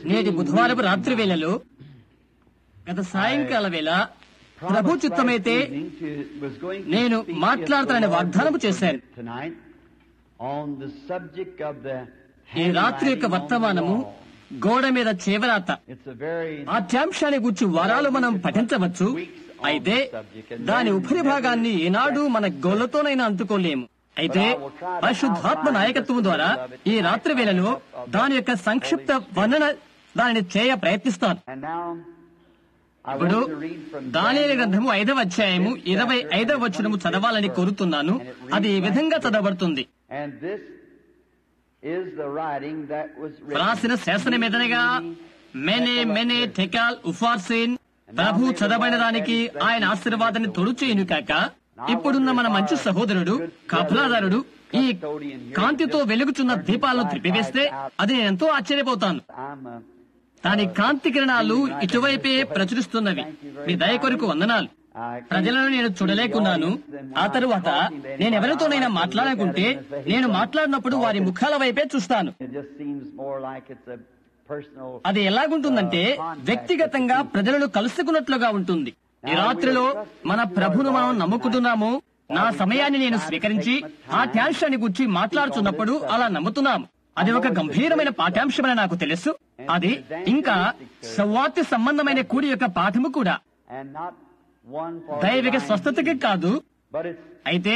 నేటి బుధవారం రాత్రి వేళలో గత సాయంకాల వేళ ప్రభు చిత్తమైతే నేను మాట్లాడతానని వాగ్దానం చేశాను. ఈ రాత్రి యొక్క వర్తమానము గోడ మీద చేవరాత పాఠ్యాంశాన్ని గురించి వారాలు మనం పఠించవచ్చు. అయితే దాని ఉపరి భాగాన్ని ఏనాడు మన గోళ్లతోనైనా అంటుకోలేము. అయితే పరిశుద్ధాత్మ నాయకత్వం ద్వారా ఈ రాత్రి వేళలో దాని యొక్క సంక్షిప్త వర్ణన దానిని చేయ ప్రయత్నిస్తాను. ఇప్పుడు దానియేలు గ్రంథము 5వ అధ్యాయము 25వ వచనము చదవాలని కోరుతున్నాను. అది ఈ విధంగా చదవబడుతుంది. రాసిన శాసనమేదనగా మెనే మెనే టెకాల్ ఉఫార్సేన్, ప్రభు చదవబడిన దానికి ఆయన ఆశీర్వాదాన్ని తొడుచేయును కాక. ఇప్పుడున్న మన మంచి సహోదరుడు కాపలాదారుడు ఈ కాంతితో వెలుగుచున్న దీపాలను త్రిపివేస్తే అది నేనెంతో ఆశ్చర్యపోతాను. దాని కాంతి కిరణాలు ఇటువైపే ప్రచురిస్తున్నవి. మీ దయ కొరకు వందనాలు. ప్రజలను నేను చూడలేకున్నాను. ఆ తరువాత నేనెవరితోనైనా మాట్లాడాలనుకుంటే నేను మాట్లాడినప్పుడు వారి ముఖాల వైపే చూస్తాను. అది ఎలాగుంటుందంటే వ్యక్తిగతంగా ప్రజలను కలుసుకున్నట్లుగా ఉంటుంది. ఈ రాత్రిలో మన ప్రభును మనం నమ్ముకుంటున్నాము. నా సమయాన్ని నేను స్వీకరించి పాఠ్యాంశాన్ని గురించి మాట్లాడుతున్నప్పుడు అలా నమ్ముతున్నాము. అది ఒక గంభీరమైన పాఠ్యాంశమని నాకు తెలుసు. అది ఇంకా సవార్త సంబంధమైన కూడి యొక్క పాఠము కూడా. దైవిక స్వస్థతకి కాదు, అయితే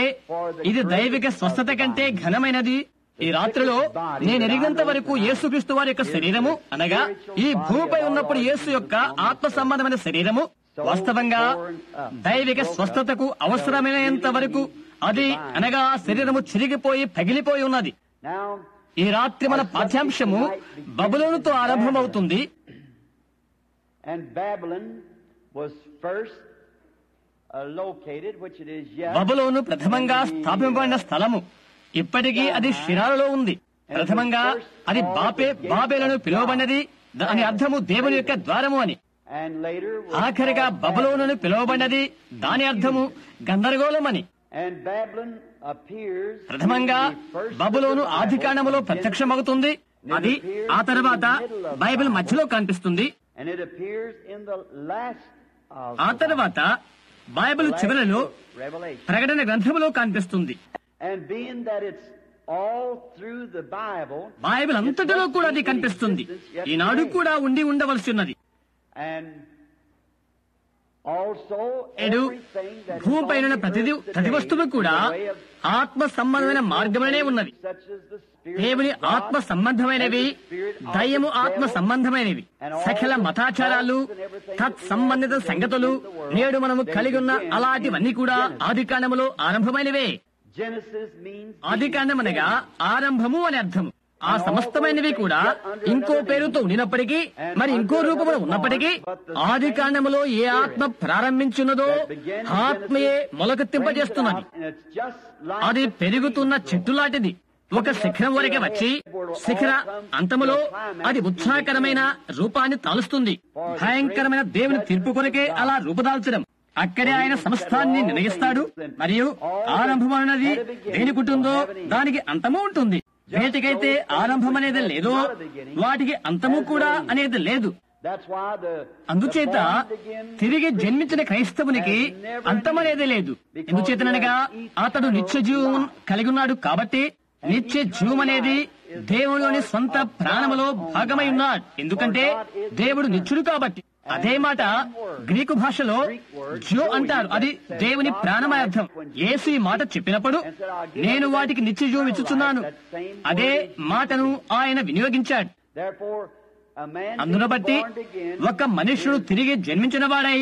ఇది దైవిక స్వస్థత కంటే ఘనమైనది. ఈ రాత్రిలో నేను ఎరిగినంత వరకు యేసుక్రీస్తు వారి యొక్క శరీరము అనగా ఈ భూమిపై ఉన్నప్పుడు యేసు యొక్క ఆత్మ సంబంధమైన శరీరము వాస్తవంగా దైవిక స్వస్థతకు అవసరమైనంత వరకు అది అనగా శరీరము చిరిగిపోయి పగిలిపోయి ఉన్నది. ఈ రాత్రి మన పాఠ్యాంశము బబులోనుతో ఆరంభమవుతుంది. బబులోను ప్రథమంగా స్థాపింపబడిన స్థలము. ఇప్పటికీ అది షిరాలలో ఉంది. ప్రథమంగా అది బాబేలను పిలువబడినది. దాని అర్థము దేవుని యొక్క ద్వారము అని. ఆఖరిగా బబులోను పిలువబడినది. దాని అర్థము గందరగోళం అని. ప్రథమంగా బబులోను ఆదికాండములో ప్రత్యక్షమవుతుంది. అది ఆ తర్వాత బైబిల్ మధ్యలో కనిపిస్తుంది. ఆ తర్వాత బైబిల్ చివరిలో ప్రకటన గ్రంథములో కనిపిస్తుంది. బైబిల్ అంతటిలో కూడా అది కనిపిస్తుంది. ఈనాడు కూడా ఉండి ఉండవలసి ఉన్నది. భూమిపైన ప్రతి వస్తువు కూడా ఆత్మ సంబంధమైన మార్గమనే ఉన్నది. దేవుని ఆత్మ సంబంధమైనవి, దయ్యము ఆత్మ సంబంధమైనవి. సకల మతాచారాలు, తత్సంబంధిత సంగతులు నేడు మనము కలిగి ఉన్న అలాంటివన్నీ కూడా ఆదికాండములో ఆరంభమైనవే. ఆదికాండం అనగా ఆరంభము అని అర్థము. ఆ సమస్తమైనవి కూడా ఇంకో పేరుతో ఉండినప్పటికీ, మరి ఇంకో రూపంలో ఉన్నప్పటికీ, ఆది కాండములో ఏ ఆత్మ ప్రారంభించున్నదో ఆత్మయే మొలకెత్తింపజేస్తున్నది. అది పెరుగుతున్న చెట్టు లాంటిది. ఒక శిఖరం వరకే వచ్చి శిఖర అంతములో అది ఉత్సాహకరమైన రూపాన్ని తాలుస్తుంది. భయంకరమైన దేవుని తీర్పు కొరకే అలా రూపుదాల్చడం. అక్కడే ఆయన సమస్తాన్ని నిర్ణయిస్తాడు. మరియు ఆరంభమన్నది దేనికుంటుందో దానికి అంతము ఉంటుంది. వేటికైతే ఆరంభం అనేది లేదో వాటికి అంతము కూడా అనేది లేదు. అందుచేత తిరిగి జన్మించిన క్రైస్తవునికి అంతమనేది లేదు. ఎందుచేతనగా అతడు నిత్య జీవం కలిగి ఉన్నాడు. కాబట్టి నిత్య జీవం అనేది దేవుడిలోని స్వంత ప్రాణములో భాగమై ఉన్నాడు. ఎందుకంటే దేవుడు నిత్యుడు కాబట్టి. అదే మాట గ్రీకు భాషలో జో అంటారు. అది దేవుని ప్రాణమయ అర్థం. యేసు ఈ మాట చెప్పినప్పుడు నేను వాటికి నిత్య జీవం ఇచ్చుచున్నాను, అదే మాటను ఆయన వినియోగించాడు. అందును బట్టి ఒక మనుష్యుడు తిరిగి జన్మించిన వాడై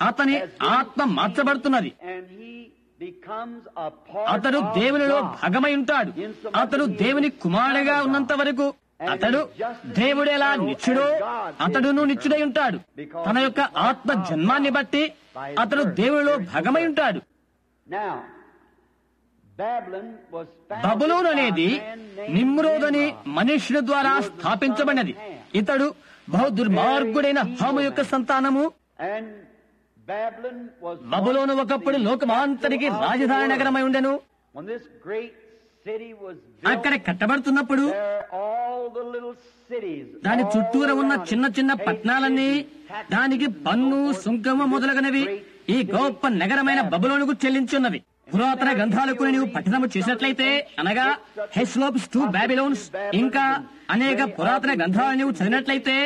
అతని ఆత్మ మార్చబడుతున్నది. అతడు దేవునిలో భాగమై ఉంటాడు. అతడు దేవుని కుమారుడిగా ఉన్నంత వరకు అతడు దేవుడేలా నిత్యుడో అతడును నిత్యుడై ఉంటాడు. తన యొక్క ఆత్మ జన్మాన్ని బట్టి అతడు దేవుడిలో భాగమై ఉంటాడు. బబులోను అనేది నిమ్రోదని మనుష్యుని ద్వారా స్థాపించబడినది. ఇతడు బహు దుర్మార్గుడైన హాము యొక్క సంతానము. బబులోను ఒకప్పుడు లోకమాంతరికి రాజధాని నగరమై ఉండెను. city was అక్కడ built, కట్టబడుతున్నప్పుడు there all the little cities, దాని all చుట్టూరా ఉన్న around చిన్న it, చిన్న paid పట్టణాలన్నీ taxes, దానికి పన్ను సుంకము మొదలగునవి ఈ గొప్ప నగరమైన బబులోనుకు చెల్లించున్నవి. పురాతన గ్రంథాలకు నీవు పఠనము చేసినట్లయితే, అనగా హెస్లోప్స్ టు బాబిలోన్స్, ఇంకా అనేక పురాతన గ్రంథాలను నీవు చదివినట్లయితే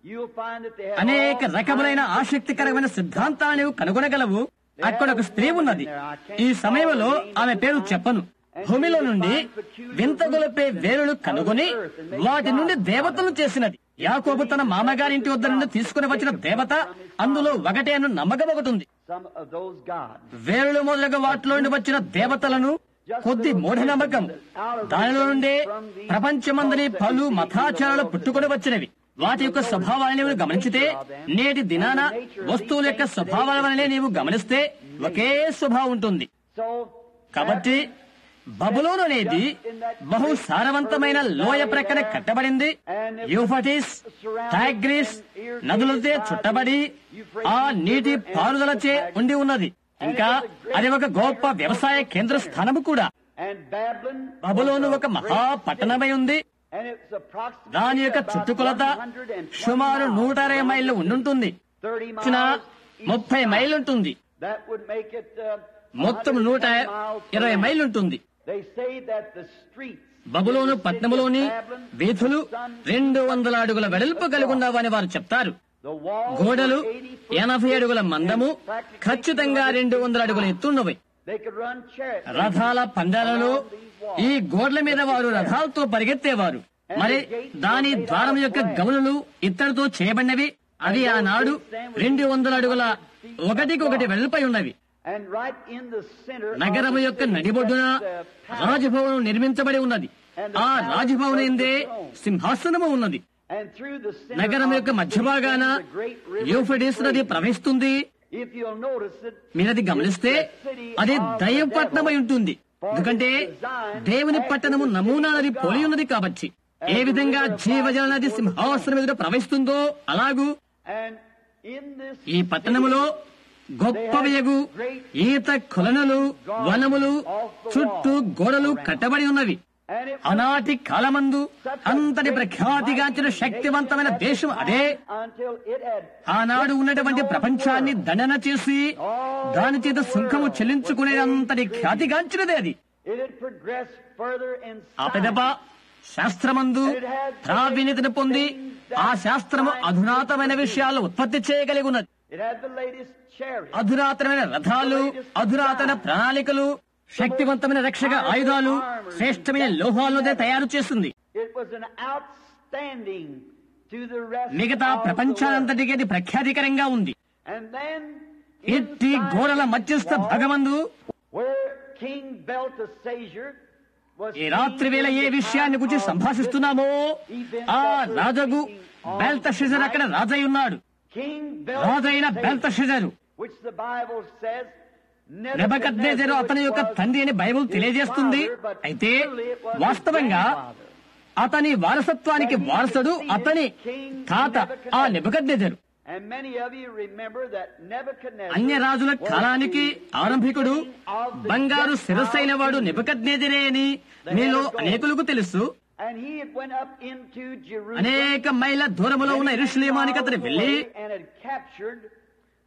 you'll find that they have అనేక all రకములైన kinds of ఆసక్తికరమైన సిద్ధాంతాలు నీవు కనుగొనగలవు. అక్కడ ఒక స్త్రీ ఉన్నది. ఈ సమయంలో ఆమె పేరు చెప్పను. భూమిలో నుండి వింతగొలిపే వేరులు కనుగొని వాటి నుండి దేవతలు చేసినది. యాకోబు తన మామగారింటి వద్ద నుండి తీసుకుని వచ్చిన దేవత, అందులో ఒకటే అను నమ్మకం ఒకటి ఉంది. some of those gods. వేరులు మొదలగు వాటిలో నుండి వచ్చిన దేవతలను కొద్ది మూఢనమ్మకం, దానిలో నుండే ప్రపంచమందరి పలు మతాచారాలు పుట్టుకొని వచ్చినవి. వాటి యొక్క స్వభావాన్ని నీవు గమనించితే, నేటి దినాన వస్తువుల యొక్క స్వభావాల వలనే నీవు గమనిస్తే ఒకే స్వభావం ఉంటుంది. So కాబట్టి బబులోను అనేది బహు సారవంతమైన లోయ ప్రక్కన కట్టబడింది. యూఫ్రటీస్, టైగ్రిస్ నదులతో చుట్టబడి ఆ నీటి పారుదలచే ఉండి ఉన్నది. ఇంకా అది ఒక గొప్ప వ్యవసాయ కేంద్ర స్థానము కూడా. and Babylon, బబులోను ఒక మహా పట్టణమై ఉంది. and it's approximately దాని యొక్క about చుట్టుకొలత 120 సుమారు miles, 160 మైళ్ళు ఉండుంటుంది. 30 వచ్చిన miles east 30 side. మైళ్ళు ఉంటుంది. That would make it మొత్తం 110 miles per 120 mile. మైళ్ళు ఉంటుంది. They say that the streets Babylon in the city of పట్టణములోని Babylon, వీధులు the sun, 200 అడుగుల వెడల్పు కలిగి ఉన్నావని వారు చెప్తారు. the walls గోడలు were 80 foot 80 అడుగుల మందము, and practically ఖచ్చితంగా 200 అడుగుల ఎత్తున్నవి. They could run chariots. రథాల పందాలలో ఈ గోడల మీద వారు రథాలతో పరిగెత్తేవారు. మరి దాని ద్వారం యొక్క గమనులు ఇత్తడితో చేయబడినవి. అవి ఆనాడు 200 అడుగుల ఒకటికొకటి వెడల్పై ఉన్నవి. And right in the center of నగరము the యొక్క city నడిబొడ్డున was the palace. రాజభవనం నిర్మించబడి ఉన్నది. ఆ రాజభవనం ఎందే సింహాసనము ఉన్నది. And through the center నగరం of యొక్క the మధ్య city భాగాన is the great river Euphrates నది Euphrates. ప్రవహిస్తుంది. If you'll notice it, మీరది గమనిస్తే అది దైవ పట్టణమై ఉంటుంది. ఎందుకంటే దేవుని పట్టణము నమూనా నది పోలి ఉన్నది కాబట్టి. ఏ విధంగా జీవజల నది సింహాసనం ఎదుట ప్రవహిస్తుందో అలాగూ and in this ఈ పట్టణములో గొప్పవియగు ఈత కొలనులు, వనములు, చుట్టూ గోడలు కట్టబడి ఉన్నవి. and it ఆనాటి కాలమందు అంతటి ప్రఖ్యాతిగాంచిన శక్తివంతమైన దేశం అదే. until it had ఆనాడు ఉన్నటువంటి ప్రపంచాన్ని దండన చేసి దాని చేత సుంకము చెల్లించుకునేంతటి ఖ్యాతిగాంచినదే అది. it had progressed further in ఆ science. పెదప శాస్త్రమందు ప్రావీణ్యతను పొంది ఆ శాస్త్రము అధునాతమైన విషయాలు ఉత్పత్తి చేయగలిగి ఉన్నది. It had the latest chariots. అధునాతనమైన రథాలు, అధునాతన ప్రణాళికలు, శక్తివంతమైన రక్షక ఆయుధాలు, శ్రేష్టమైన లోహాలదే తయారు చేస్తుంది. It was an outstanding to the rest మిగతా of the world. ప్రపంచానంతటికీ అది ప్రఖ్యాతికరంగా ఉంది. And then ఇట్టి గోడల మధ్యస్థ భాగమందు where King Belteshazzar was ఈ రాత్రి వేళ ఏ విషయాన్ని గురించి సంభాషిస్తున్నామో ఆ రాజగు బెల్తషెజర్ అక్కడ రాజై ఉన్నాడు. King రాజైన Belteshazzar, బెల్తషెజరు which the Bible says నెబుకద్నెజరు అతని యొక్క తండ్రి అని బైబిల్ తెలియజేస్తుంది. అయితే వాస్తవంగా అతని వారసత్వానికి వారసుడు అతని తాత ఆ నెబుకద్నెజరు. And many of you remember that Nebuchadnezzar అన్య రాజుల కాలానికి ఆరంభికుడు బంగారు శిరస్సైన వాడు నెబుకద్నెజరే అని మీలో అనేకులకు తెలుసు. and he had went up into Jerusalem అనేక మైళ్ళ దూరములో ఉన్న యెరూషలేమునికి అతను వెళ్లి and had captured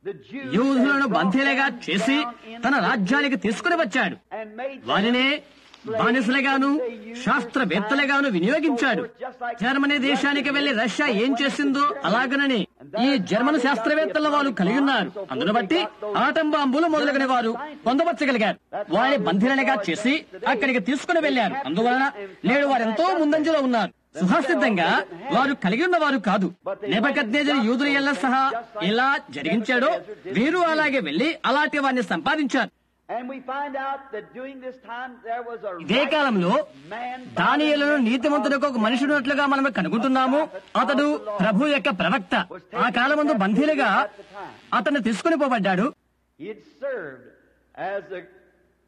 the Jews యూదులను and brought బందీలుగా them చేసి down into తన రాజ్యానికి తీసుకుని వచ్చాడు. and made them వారినే బానిసలుగాను శాస్త్రవేత్తలుగాను వినియోగించాడు. జర్మనీ దేశానికి వెళ్లి రష్యా ఏం చేసిందో అలాగనని ఈ జర్మన్ శాస్త్రవేత్తల వారు కలిగి ఉన్నారు. అందును బట్టి ఆటం బాంబులు మొదలగున వారు పొందపరచగలిగారు. వారిని బంధీలుగా చేసి అక్కడికి తీసుకుని వెళ్లారు. అందువలన నేడు వారెంతో ముందంజలో ఉన్నారు. సుహాసిద్ధంగా వారు కలిగి ఉన్నవారు కాదు. నెబుకద్నెజరు యూదుల ఎల్ల సహా ఎలా జరిగించాడో వీరు అలాగే వెళ్లి అలాంటి వారిని సంపాదించారు. and we find out that during this time there was a ఇదే కాలంలో man దానియేలును నీతిమంతులకు ఒక మనుషున్నట్లుగా మనం కనుగొంటున్నాము. అతడు ప్రభు యొక్క ప్రవక్త. ఆ కాలమందు బందీలుగా అతను తీసుకుని పోబడ్డాడు. he had served as a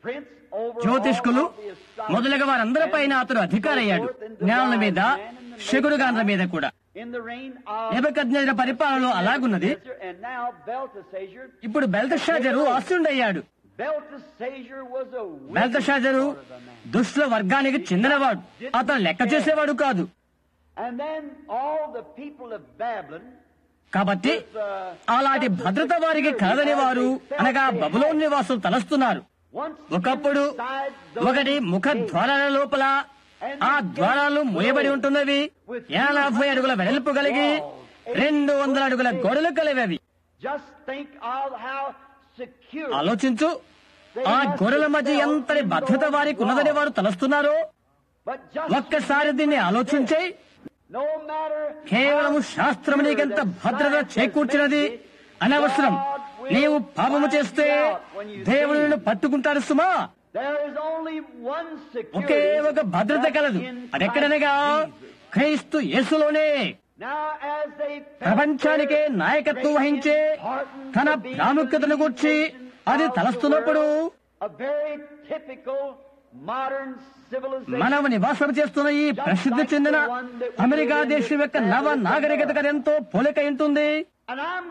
prince over జ్యోతిష్కులు all of the astrologers మొదలగు వారందరిపైన అతడు అధికారయ్యాడు. జ్ఞానుల మీద, శకుడుగానుల మీద కూడా. in the reign of నెబుకద్నెజరు పరిపాలనలో అలాగున్నది. and now Belteshazzar ఇప్పుడు Belteshazzar ఆశ్రయుడయ్యాడు. Belteshazzar was a wicked Belteshazzar sort of a man. దుష్టుల వర్గానికి చెందినవాడు. అతను లెక్క చేసేవాడు కాదు. And then all the people of Babylon కాబట్టి అలాంటి భద్రత వారికి కలదని వారు అనగా బబులోను నివాసులు తలస్తున్నారు. ఒకప్పుడు ఒకటి ముఖ ద్వారాల లోపల ఆ ద్వారాలు మూయబడి ఉంటున్నవి. 80 అడుగుల వెడల్పు కలిగి 200 అడుగుల గోడలు కలివేవి. just think of how secure ఆలోచించు, ఆ గోడల మధ్య ఎంతటి భద్రత వారికి ఉన్నదని వారు తలస్తున్నారు. but just ఒక్కసారి దీన్ని ఆలోచించే no matter కేవలం శాస్త్రం నీకెంత భద్రత చేకూర్చినది అనవసరం. నీవు పాపము చేస్తే దేవుడు నిన్ను పట్టుకుంటాడు సుమా. there is only one okay security ఒక భద్రత కలదు. అదెక్కడనగా క్రీస్తు యేసులోనే. now as they ప్రపంచానికే నాయకత్వం వహించే తన ప్రాముఖ్యతను గూర్చి అది తలస్తున్నప్పుడు a very typical modern civilization మనం నివాసం చేస్తున్న ఈ ప్రసిద్ధి చెందిన అమెరికా దేశం యొక్క నవ నాగరికత ఎంతో పోలిక ఉంటుంది. and I'm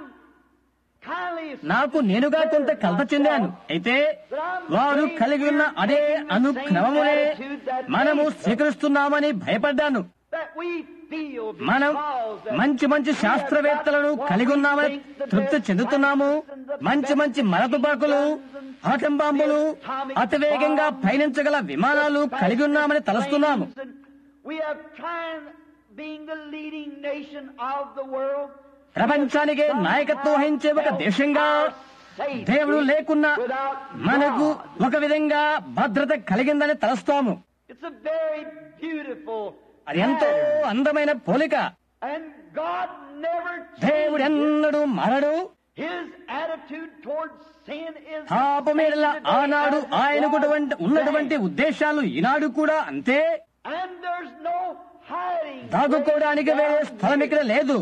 kindly నాకు నేనుగా కొంత కలత చెందాను. అయితే వారు కలిగి ఉన్న అదే అనుక్రమమునే మనము స్వీకరిస్తున్నామని భయపడ్డాను. that we feel మనం because that మంచి మంచి శాస్త్రవేత్తలను కలిగి ఉన్నామని తృప్తి చెందుతున్నాము. మంచి మంచి మరతుబాకులు, ఆటం బాంబులు, అతివేగంగా పయనించగల విమానాలు కలిగి ఉన్నామని తలస్తున్నాము. we have tried being the leading nation of the world ప్రపంచానికి నాయకత్వం వహించే ఒక దేశంగా దేవుడు లేకున్నా మనకు ఒక విధంగా భద్రత కలిగిందని తలస్తాము. it's a very beautiful అది ఎంతో అందమైన పోలిక. and God never దేవుడు ఎన్నడూ మారడు. his attitude towards sin is పాపమేడల ఆనాడు ఆయనకు ఉన్నటువంటి ఉద్దేశాలు ఈనాడు కూడా అంతే. and there's no hiding దాగుకోవడానికి వేరే స్థలం ఇక్కడ లేదు.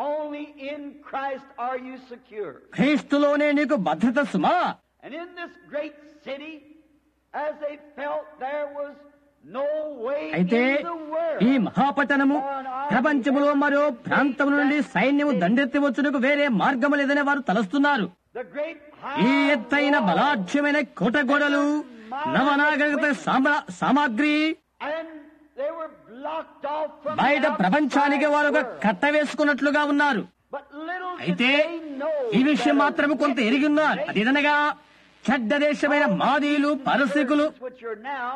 only in Christ are you secure. క్రీస్తులోనే నీకు భద్రత సుమా. And in this great city, as they felt there was no way అయితే in the world, ఈ మహాపట్టణము ప్రపంచములో మరో ప్రాంతం నుండి సైన్యము దండెత్తివచ్చునకు వేరే మార్గము లేదని వారు తలస్తున్నారు. the great ఈ high ఎత్తైన బలాఢ్యమైన కోట గోడలు, నవనాగరికత సామాగ్రి and they were blocked off from బయట the outside ప్రపంచానికి వారు ఒక world. కట్ట వేసుకున్నట్లుగా ఉన్నారు. But little did అయితే they know ఈ విషయం that మాత్రము కొంత ఎరిగి ఉన్నారు. అదేదనగా చెడ్డ దేశమైన మాదీయులు, పారసీకులు, which are now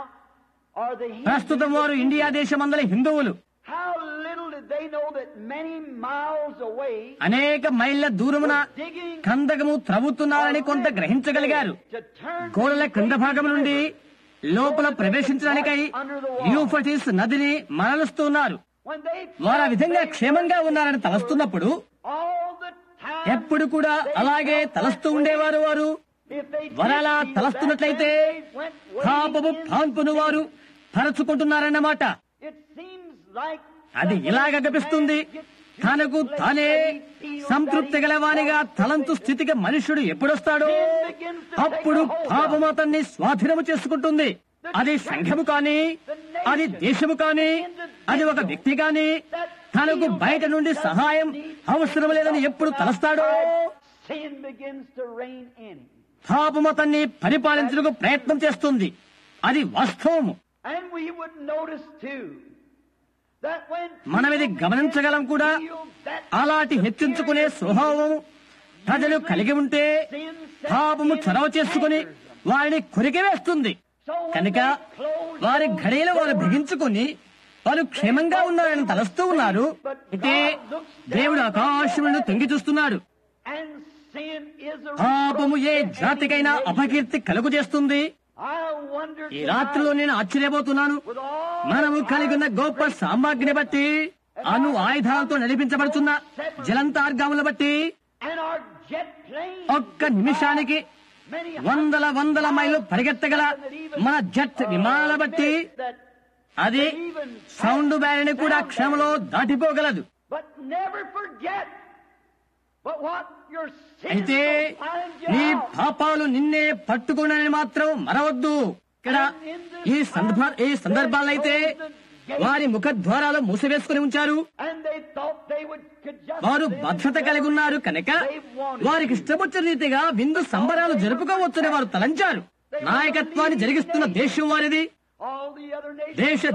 are the ప్రస్తుతం వారు ఇండియా దేశమందలి హిందువులు how little did they know that many miles away అనేక మైళ్ళ దూరమున digging కందకము త్రవ్వుతున్నారని కొంత గ్రహించగలిగారు. to turn గోడల క్రింద భాగం నుండి లోపల ప్రవేశించడానికై యూఫ్రటీస్ నదిని మరలుస్తున్నారు. when they వారు ఆ విధంగా క్షేమంగా ఉన్నారని తలస్తున్నప్పుడు all the time ఎప్పుడు కూడా అలాగే తలస్తూ ఉండేవారు. వారు if they వరలా did తలస్తున్నట్లయితే went పాపము wading in పాన్పును వారు పరచుకుంటున్నారన్నమాట. it seems like అది ఇలాగ కనిపిస్తుంది. తనకు తానే సంతృప్తి గలవానిగా తలంతు స్థితికి మనుష్యుడు ఎప్పుడొస్తాడో అప్పుడు పాపము అతన్ని స్వాధీనము చేసుకుంటుంది. అది సంఘము కాని, అది దేశము కాని, అది ఒక వ్యక్తి కాని తనకు బయట నుండి సహాయం అవసరం లేదని ఎప్పుడు తలస్తాడో sin begins to reign in him. పాపము అతన్ని పరిపాలించడానికి ప్రయత్నం చేస్తుంది. అది వాస్తవము. And we would notice too that when మనం ఇది గమనించగలం కూడా. అలాంటి హెచ్చించుకునే స్వభావం ప్రజలు కలిగి ఉంటే పాపము చొరవ చేసుకుని వారిని కొరికివేస్తుంది. కనుక వారి ఘడియలు వారు బిగించుకుని వారు క్షేమంగా ఉన్నారని తలస్తూ ఉన్నారు. అయితే దేవుడు ఆకాశం నుండి తొంగి చూస్తున్నాడు. and sin is a పాపము ఏ జాతికైనా అపకీర్తి కలుగు చేస్తుంది. I wonder ఈ రాత్రిలో నేను ఆశ్చర్యపోతున్నాను. with all మనము కలిగి ఉన్న గొప్ప సామాగ్రిని బట్టి, అణు ఆయుధాలతో నడిపించబడుతున్న జలంతార్గాములను బట్టి, and our jet planes ఒక్క నిమిషానికి many వందల మైళ్ళు పరిగెత్తగల మన జెట్ విమానాల బట్టి that అది సౌండ్ బ్యారిని కూడా క్షణంలో దాటిపోగలదు. but never forget but what your sin అయితే నీ పాపాలు నిన్నే పట్టుకున్నని మాత్రం మరవద్దు. ఇక్కడ ఈ సందర్భాలైతే వారి ముఖద్వారాలు మూసివేసుకుని ఉంచారు. వారు భద్రత కలిగి ఉన్నారు కనుక వారికి ఇష్టమొచ్చిన రీతిగా విందు సంబరాలు జరుపుకోవచ్చని వారు తలంచారు. నాయకత్వాన్ని జరిగిస్తున్న దేశం వారిది.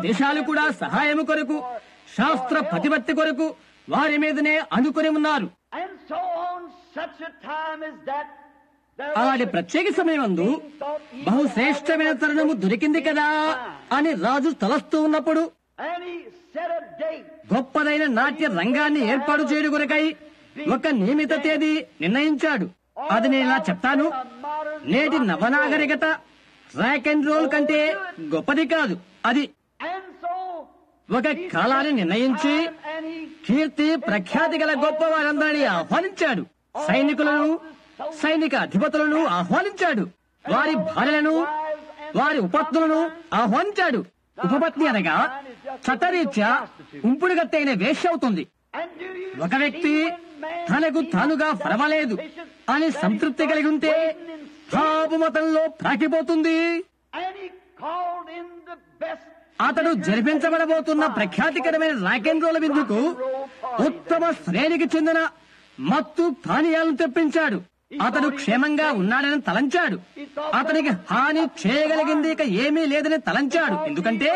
దేశాలు కూడా సహాయము కొరకు, శాస్త్ర ప్రతిపత్తి కొరకు వారి మీదనే అనుకుని ఉన్నారు. అలాంటి ప్రత్యేక సమయమందు బహుశ్రేష్టమైన తరుణము దొరికింది కదా అని రాజు తలస్తూ ఉన్నప్పుడు గొప్పదైన నాట్య రంగాన్ని ఏర్పాటు చేయడం కొరకై ఒక నియమిత తేదీ నిర్ణయించాడు. అది నేను ఇలా చెప్తాను, నేటి నవనాగరికత రాక్ అండ్ రోల్ కంటే గొప్పది కాదు. అది ఒక కాలాన్ని నిర్ణయించి కీర్తి ప్రఖ్యాతి గల గొప్ప వారందరినీ ఆహ్వానించాడు. సైనికులను, సైనిక అధిపతులను ఆహ్వానించాడు. వారి భార్యలను, వారి ఉపపత్నులను ఆహ్వానించాడు. ఉపపత్ని అనగా చట్టరీత్యా ఉంపుడుగత్తైన వేశ్య అవుతుంది. ఒక వ్యక్తి తనకు తానుగా పర్వాలేదు అని సంతృప్తి కలిగి ఉంటే హాబు మతంలో ప్రాకిపోతుంది. అతడు జరిపించబడబోతున్న ప్రఖ్యాతికరమైన రాక్ అండ్ రోల్ విందుకు ఉత్తమ శ్రేణికి చెందిన మత్తు పానీయాలను తెప్పించాడు. అతడు క్షేమంగా ఉన్నాడని తలంచాడు. అతనికి హాని చేయగలిగింది ఇక ఏమీ లేదని తలంచాడు. ఎందుకంటే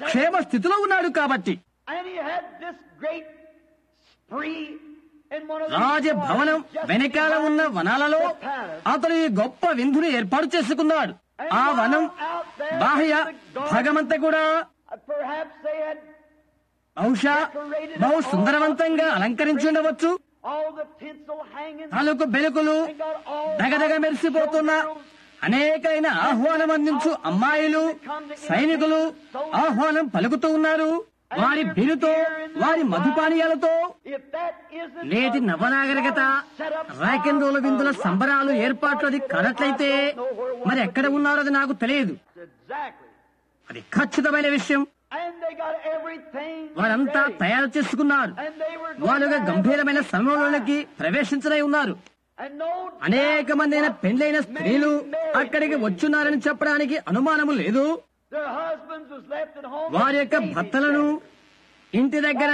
క్షేమ స్థితిలో ఉన్నాడు కాబట్టి. రాజభవనం వెనకాల ఉన్న వనాలలో అతడు ఈ గొప్ప విందుని ఏర్పాటు చేసుకున్నాడు. ఆ వనం బాహ్య భాగమంతా కూడా బహుశా బహు సుందరవంతంగా అలంకరించి ఉండవచ్చు. తలుకు బెలుకులు దగదగ మెరిసిపోతున్న అనేకైన ఆహ్వానం అందించు అమ్మాయిలు, సైనికులు ఆహ్వానం పలుకుతూ ఉన్నారు. వారి బిరుతో, వారి మధుపానీయాలతో. నేటి నవనాగరికత రాక్ అండ్ రోల్ విందుల సంబరాలు ఏర్పాట్లు అది కానట్లయితే మరి ఎక్కడ ఉన్నారో అది నాకు తెలియదు. అది ఖచ్చితమైన విషయం. వారంతా తయారు చేసుకున్నారు. వారుగా గంభీరమైన సమయంలోకి ప్రవేశించలై ఉన్నారు. అనేక మంది పెండ్లైన స్త్రీలు అక్కడికి వచ్చున్నారని చెప్పడానికి అనుమానము లేదు. వారి యొక్క భర్తలను ఇంటి దగ్గర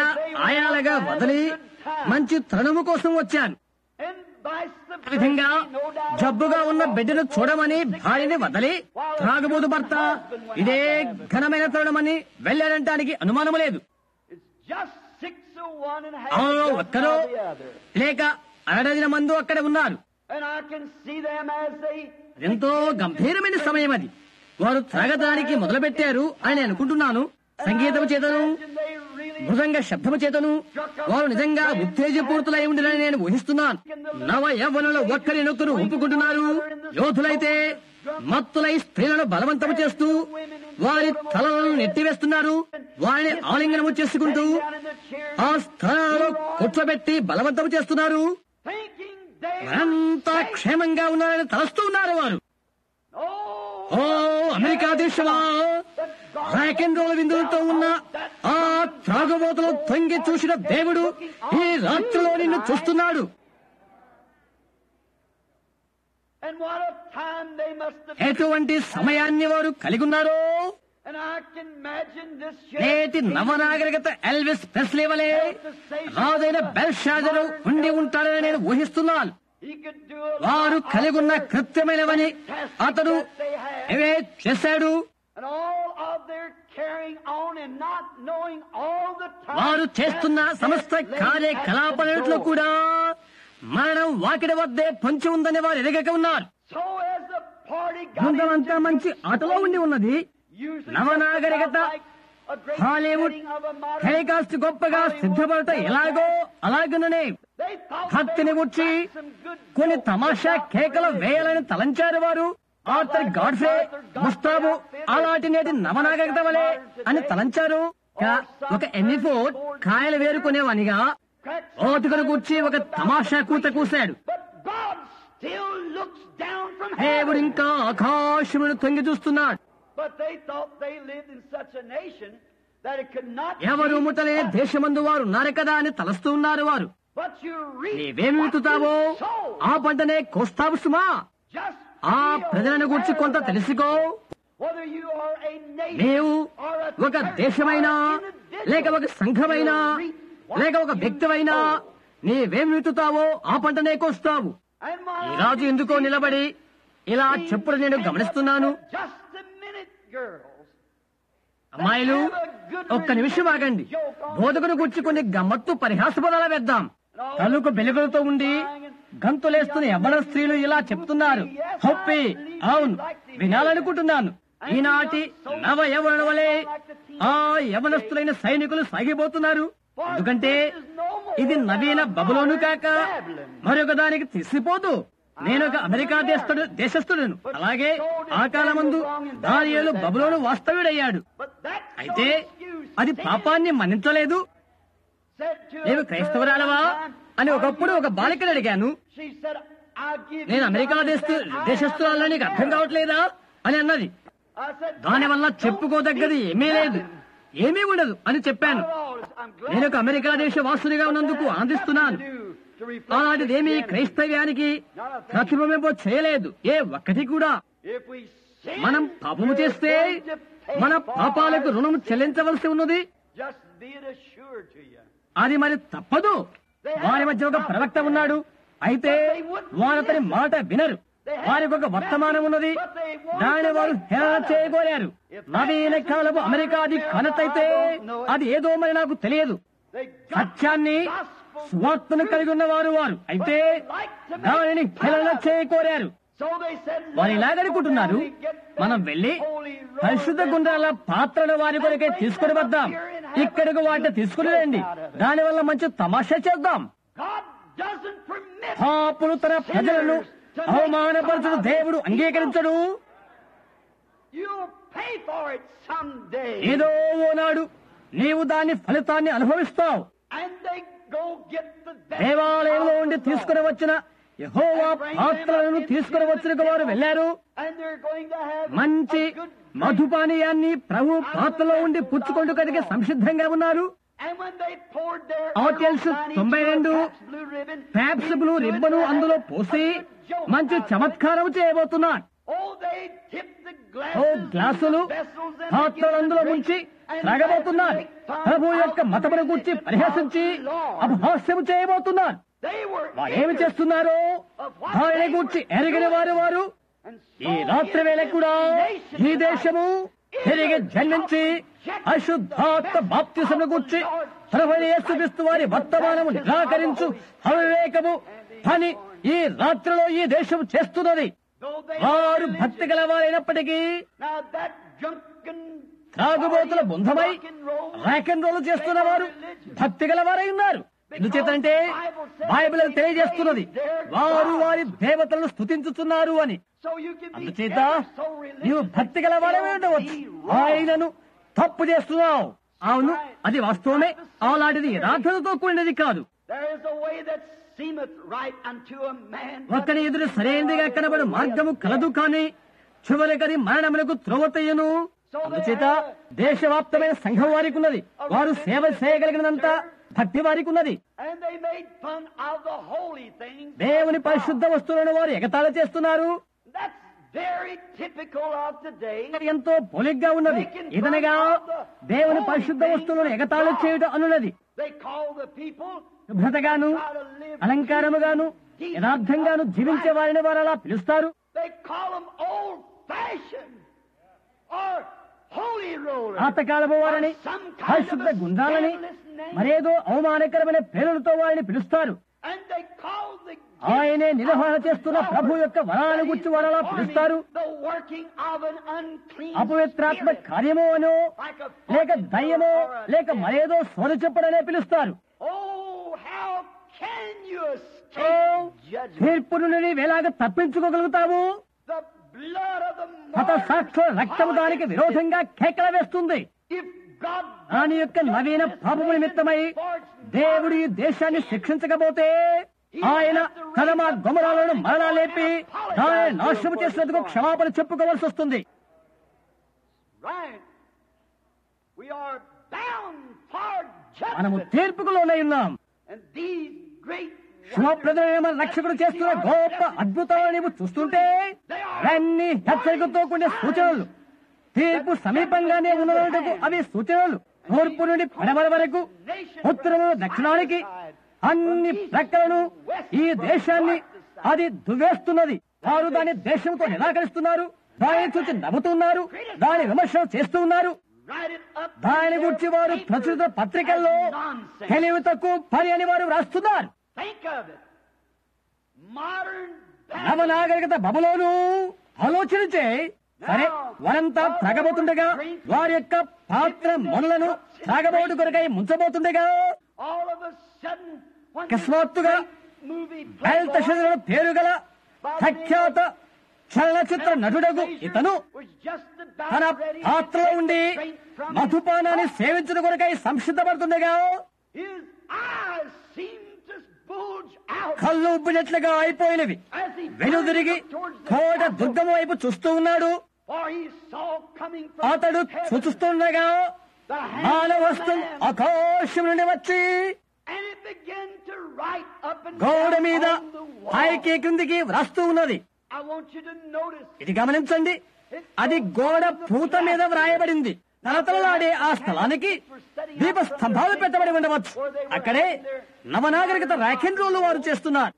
ఆయాలుగా వదిలి మంచి తరుణము కోసం వచ్చారు. ఆ విధంగా జబ్బుగా ఉన్న బిడ్డను చూడమని భార్యని వదిలి త్రాగుబోతు భర్త ఇదే ఘనమైన తరుణమని వెళ్ళాడంటానికి అనుమానము లేదు. అవును, ఒక్కరో లేక 60 మంది అక్కడ ఉన్నారు. ఎంతో గంభీరమైన సమయం అది. వారు త్రాగడానికి మొదలుపెట్టారు అని అనుకుంటున్నాను. సంగీతము చేతను, మృదంగ శబ్దము చేతను వారు నిజంగా ఉత్తేజపూర్తులై ఉండినని నేను ఊహిస్తున్నాను. నవ యవ్వనులు ఒక్కరినొక్కరు ఒప్పుకుంటున్నారు. యోధులైతే మత్తులై స్త్రీలను బలవంతము చేస్తూ వారి తలలను నెట్టివేస్తున్నారు. వారిని ఆలింగనము చేసుకుంటూ ఆ స్థానాలలో కూర్చోబెట్టి బలవంతము చేస్తున్నారు. వారంతా క్షేమంగా ఉన్నారని తలస్తూ ఉన్నారు. వారు ఓ అమెరికా దేశమా, రాక్ అండ్ రోల్ విందులతో ఉన్న ఆ త్రాగుబోతులు తొంగి చూసిన దేవుడు ఈ రాత్రిలో నిన్ను చూస్తున్నాడు. ఎటువంటి సమయాన్ని వారు కలిగి ఉన్నారో. నేటి నవనాగరికత ఎల్విస్ ప్రెస్లీ వలె రాజైన బెల్షాజరు ఉండి ఉంటాడని నేను ఊహిస్తున్నాను. వారు కలిగి ఉన్న కృత్యమైనవని అతడు ఏవే చేశాడు. వారు చేస్తున్న సమస్త కార్యకలాపాలలో కూడా మరణం వాకిడి వద్దే పొంచి ఉందని వారు ఎరగక ఉన్నారు. బృందమంతా మంచి ఆటలో ఉండి ఉన్నది. నవనాగరికత హాలీవుడ్ టెలికాస్ట్ గొప్పగా సిద్ధపడట ఎలాగో అలాగనే భక్తిని గుర్చి కొన్ని తమాషా కేకలు వేయాలని తలంచారు. వారు ఆర్థర్ గాడ్ఫ్రే, ముస్తాబు అలాంటి నేటి నవనాగరికత వలె అని తలంచారు. ఒక ఎన్నిఫోర్డ్ కాయలు వేరుకునేవానిగా ఓతుకను కూర్చి ఒక తమాషా కూత కూశాడు. దేవుడు ఇంకా ఆకాశమును తొంగి చూస్తున్నాడు. ఎవరు ముట్టలే దేశమందు వారు ఉన్నారు కదా అని తలస్తూ ఉన్నారు. వారు నీవేమి విత్తుతావో ఆ పంటనే కోస్తావు సుమా. ఆ ప్రజలను గురించి కొంత తెలుసుకో. whether you are a nation నీవు or a ఒక church దేశమైనా or an individual, లేక ఒక సంఘమైనా you'll reap what లేక ఒక you వ్యక్తివైనా sow. నీవేం విత్తుతావో ఆ పంటనే కోస్తావు. And my ఈ రాజు ఎందుకో నిలబడి ఇలా చెప్పుడు నేను గమనిస్తున్నాను. Just a minute, girls. అమ్మాయిలు, ఒక్క నిమిషం ఆగండి. బోధకుడు గురించి కొన్ని గమ్మత్తు పరిహాసపదాలు వేద్దాం. తలుకు వెలుగులతో ఉండి గంతులేస్తున్న యవ్వన స్త్రీలు ఇలా చెప్తున్నారు. హొప్పి, అవును, వినాలనుకుంటున్నాను. ఈనాటి నవ యవ్వనుల వలె ఆ యవ్వనస్తులైన సైనికులు సాగిపోతున్నారు. ఎందుకంటే ఇది నవీన బబులోను కాక మరొక దానికి తీసిపోదు. నేను ఒక అమెరికా దేశస్థుడను. అలాగే ఆ కాలమందు దానియేలు బబులోను వాస్తవ్యుడయ్యాడు. అయితే అది పాపాన్ని మన్నించలేదు. నేను క్రైస్తవురాలవా అని ఒకప్పుడు ఒక బాలికను అడిగాను. నేను అమెరికా దేశస్థురాలని నీకు అర్థం కావట్లేదా అని అన్నది. దానివల్ల చెప్పుకోదగ్గది ఏమీ లేదు, ఏమీ ఉండదు అని చెప్పాను. నేను ఒక అమెరికా దేశ వాసునిగా ఉన్నందుకు ఆనందిస్తున్నాను. అలాంటిదేమీ క్రైస్తవ్యానికి ప్రతిబింబం చేయలేదు, ఏ ఒక్కటి కూడా. మనం పాపము చేస్తే మన పాపాలకు రుణం చెల్లించవలసి ఉన్నది. అది మరి తప్పదు. వారి మధ్య ఒక ప్రవక్త ఉన్నాడు, అయితే వారు అతని మాట వినరు. వారికి ఒక వర్తమానం ఉన్నది, దాని వారు హేళన చేయగోరారు. నవీన కాలపు అమెరికాది కనతైతే అది ఏదో మరి నాకు తెలియదు. సత్యాన్ని స్వార్థను కలిగి ఉన్నవారు వారు, అయితే దానిని హేళన చేయకోరారు. వారు ఇలాగనుకుంటున్నారు, మనం వెళ్లి పరిశుద్ధ గుండ్రాల పాత్రను వారి కొరకే తీసుకుని వద్దాం, ఇక్కడికి వాటిని తీసుకుని రండి, దానివల్ల మంచి తమాషా చేద్దాం. పాపులు తన ప్రజలను అవమానపరచుడు దేవుడు అంగీకరించడు. ఏదో ఓనాడు నీవు దాని ఫలితాన్ని అనుభవిస్తావు. దేవాలయంలో ఉండి తీసుకుని వచ్చిన యెహోవా పాత్రలను తీసుకుని వచ్చిన వారు వెళ్లారు. మంచి మధుపానీయాన్ని ప్రభు పాత్రలో ఉండి పుచ్చుకొండు కనుక సంసిద్ధంగా ఉన్నారు. ఆటెల్స్ 92 ప్యాప్స్ బ్లూ రిబ్బను అందులో పోసి మంచి చమత్కారం చేయబోతున్నారు. గ్లాసులు పాత్రలు అందులో ముంచి త్రాగబోతున్నారు. ప్రభు యొక్క మతమును గురించి పరిహసించి అపహాస్యం చేయబోతున్నారు. వారేమి చేస్తున్నారో దానిని గూర్చి ఎరిగిన వారు ఈ రాత్రి వేళ కూడా ఈ దేశము తిరిగి జన్మించి అశుద్ధాత్మ బాప్తిసమును గూర్చి ప్రభువైన యేసుక్రీస్తు వారి వర్తమానము నిరాకరించు అవివేకము పని ఈ రాత్రిలో ఈ దేశం చేస్తున్నది. వారు భక్తి గలవారైనప్పటికీ త్రాగుబోతుల బృందమై రాక్ అండ్ రోల్ చేస్తున్న వారు భక్తి గలవారై ఉన్నారు. ఎందుచేతంటే బైబిల్ తెలియజేస్తున్నది వారు వారి దేవతలను స్తుతించుతున్నారు అని. అందుచేత నీవు భక్తి గలవారై ఉండవచ్చు, ఆయనను తప్పు చేస్తున్నావు. అవును, అది వాస్తవమే. అలాంటిది యథార్థతతో కూడినది కాదు. ఒకని ఎదురు సరైనదిగా కనబడు మార్గము కలదు, కానీ చివరికది మరణములకు త్రోవతయ్యను. అందుచేత దేశవ్యాప్తమైన సంఘం వారికి ఉన్నది. వారు సేవ చేయగలిగినంత భక్తి వారికి ఉన్నది. దేవుని పరిశుద్ధ వస్తువులను వారు ఎగతాళి చేస్తున్నారు. ఎంతో పోలిగ్గా ఉన్నది. ఇదనగా దేవుని పరిశుద్ధ వస్తువులను ఎగతాళి చేయడం అనున్నది. శుభ్రతగాను అలంకారముగాను యథార్థంగాను జీవించే వారిని వారు అలా పిలుస్తారు. పాతకాలపు వారిని, పరిశుద్ధ గుండాలని, మరేదో అవమానకరమైన పేరులతో వారిని పిలుస్తారు. ఆయనే నిర్వహణ చేస్తున్న ప్రభు యొక్క వరాలను గురించి వారు అలా పిలుస్తారు. అపవిత్రాత్మ కార్యమో అనో, లేక దయ్యమో, లేక మరేదో సోద చెప్పడనే పిలుస్తారు. తీర్పు నుండి నీవేలాగా తప్పించుకోగలుగుతావు? హత సాక్షుల రక్తము దానికి విరోధంగా కేకల వేస్తుంది. దాని యొక్క నవీన పాపము నిమిత్తమై దేవుడు ఈ దేశాన్ని శిక్షించకపోతే ఆయన కలమ గొమరాలను మరలా లేపి దాన్ని నాశనం చేసినందుకు క్షమాపణ చెప్పుకోవాల్సి వస్తుంది. మనము తీర్పుకు లోనై ఉన్నాం. శుభప్రదమైన రక్షకుడు చేస్తున్న గొప్ప అద్భుతాలను నీవు చూస్తుంటే అన్ని హెచ్చరికతో కూడిన సూచనలు. తీర్పు సమీపంగానే ఉన్నందుకు అవి సూచనలు. తూర్పు నుండి పడమర వరకు, ఉత్తరము దక్షిణానికి అన్ని ప్రక్కలను ఈ దేశాన్ని అది దువ్వేస్తున్నది. వారు దాని దేశంతో నిరాకరిస్తున్నారు, దానిని చూసి నవ్వుతున్నారు, దాని విమర్శలు చేస్తూ ఉన్నారు. దాని గురించి వారు ప్రచురిత పత్రికల్లో తెలివి తక్కువ పని అని వారు వ్రాస్తున్నారు. నవనాగరికత బబులోను ఆలోచించే సరే, వారంతా త్రాగబోతుండగా, వారి యొక్క పాత్ర మొనలను త్రాగబోటు కొరకై ముంచబోతుండగా, అకస్మాత్తుగా బయల్తెషారు పేరు గల ప్రఖ్యాత చలనచిత్ర నటుడగు ఇతను తన పాత్రలో ఉండి మధుపానాన్ని సేవించడం కొరకై సంసిద్ధపడుతుండగా కళ్ళు ఉబ్బినట్లుగా అయిపోయినవి. వెనుదిరిగి కోట దుర్గము వైపు చూస్తూ ఉన్నాడు. అతడు చూస్తుండగా మానవస్తం ఆకాశం నుండి వచ్చి గోడ మీద పైకి క్రిందికి వ్రాస్తూ ఉన్నది. ఇది గమనించండి, అది గోడ పూత మీద వ్రాయబడింది. తలతలలాడే ఆ స్థలానికి దీపస్తంభాలు పెట్టబడి ఉండవచ్చు. అక్కడే నవనాగరికత ర్యాకెన్ రోలు వారు చేస్తున్నారు.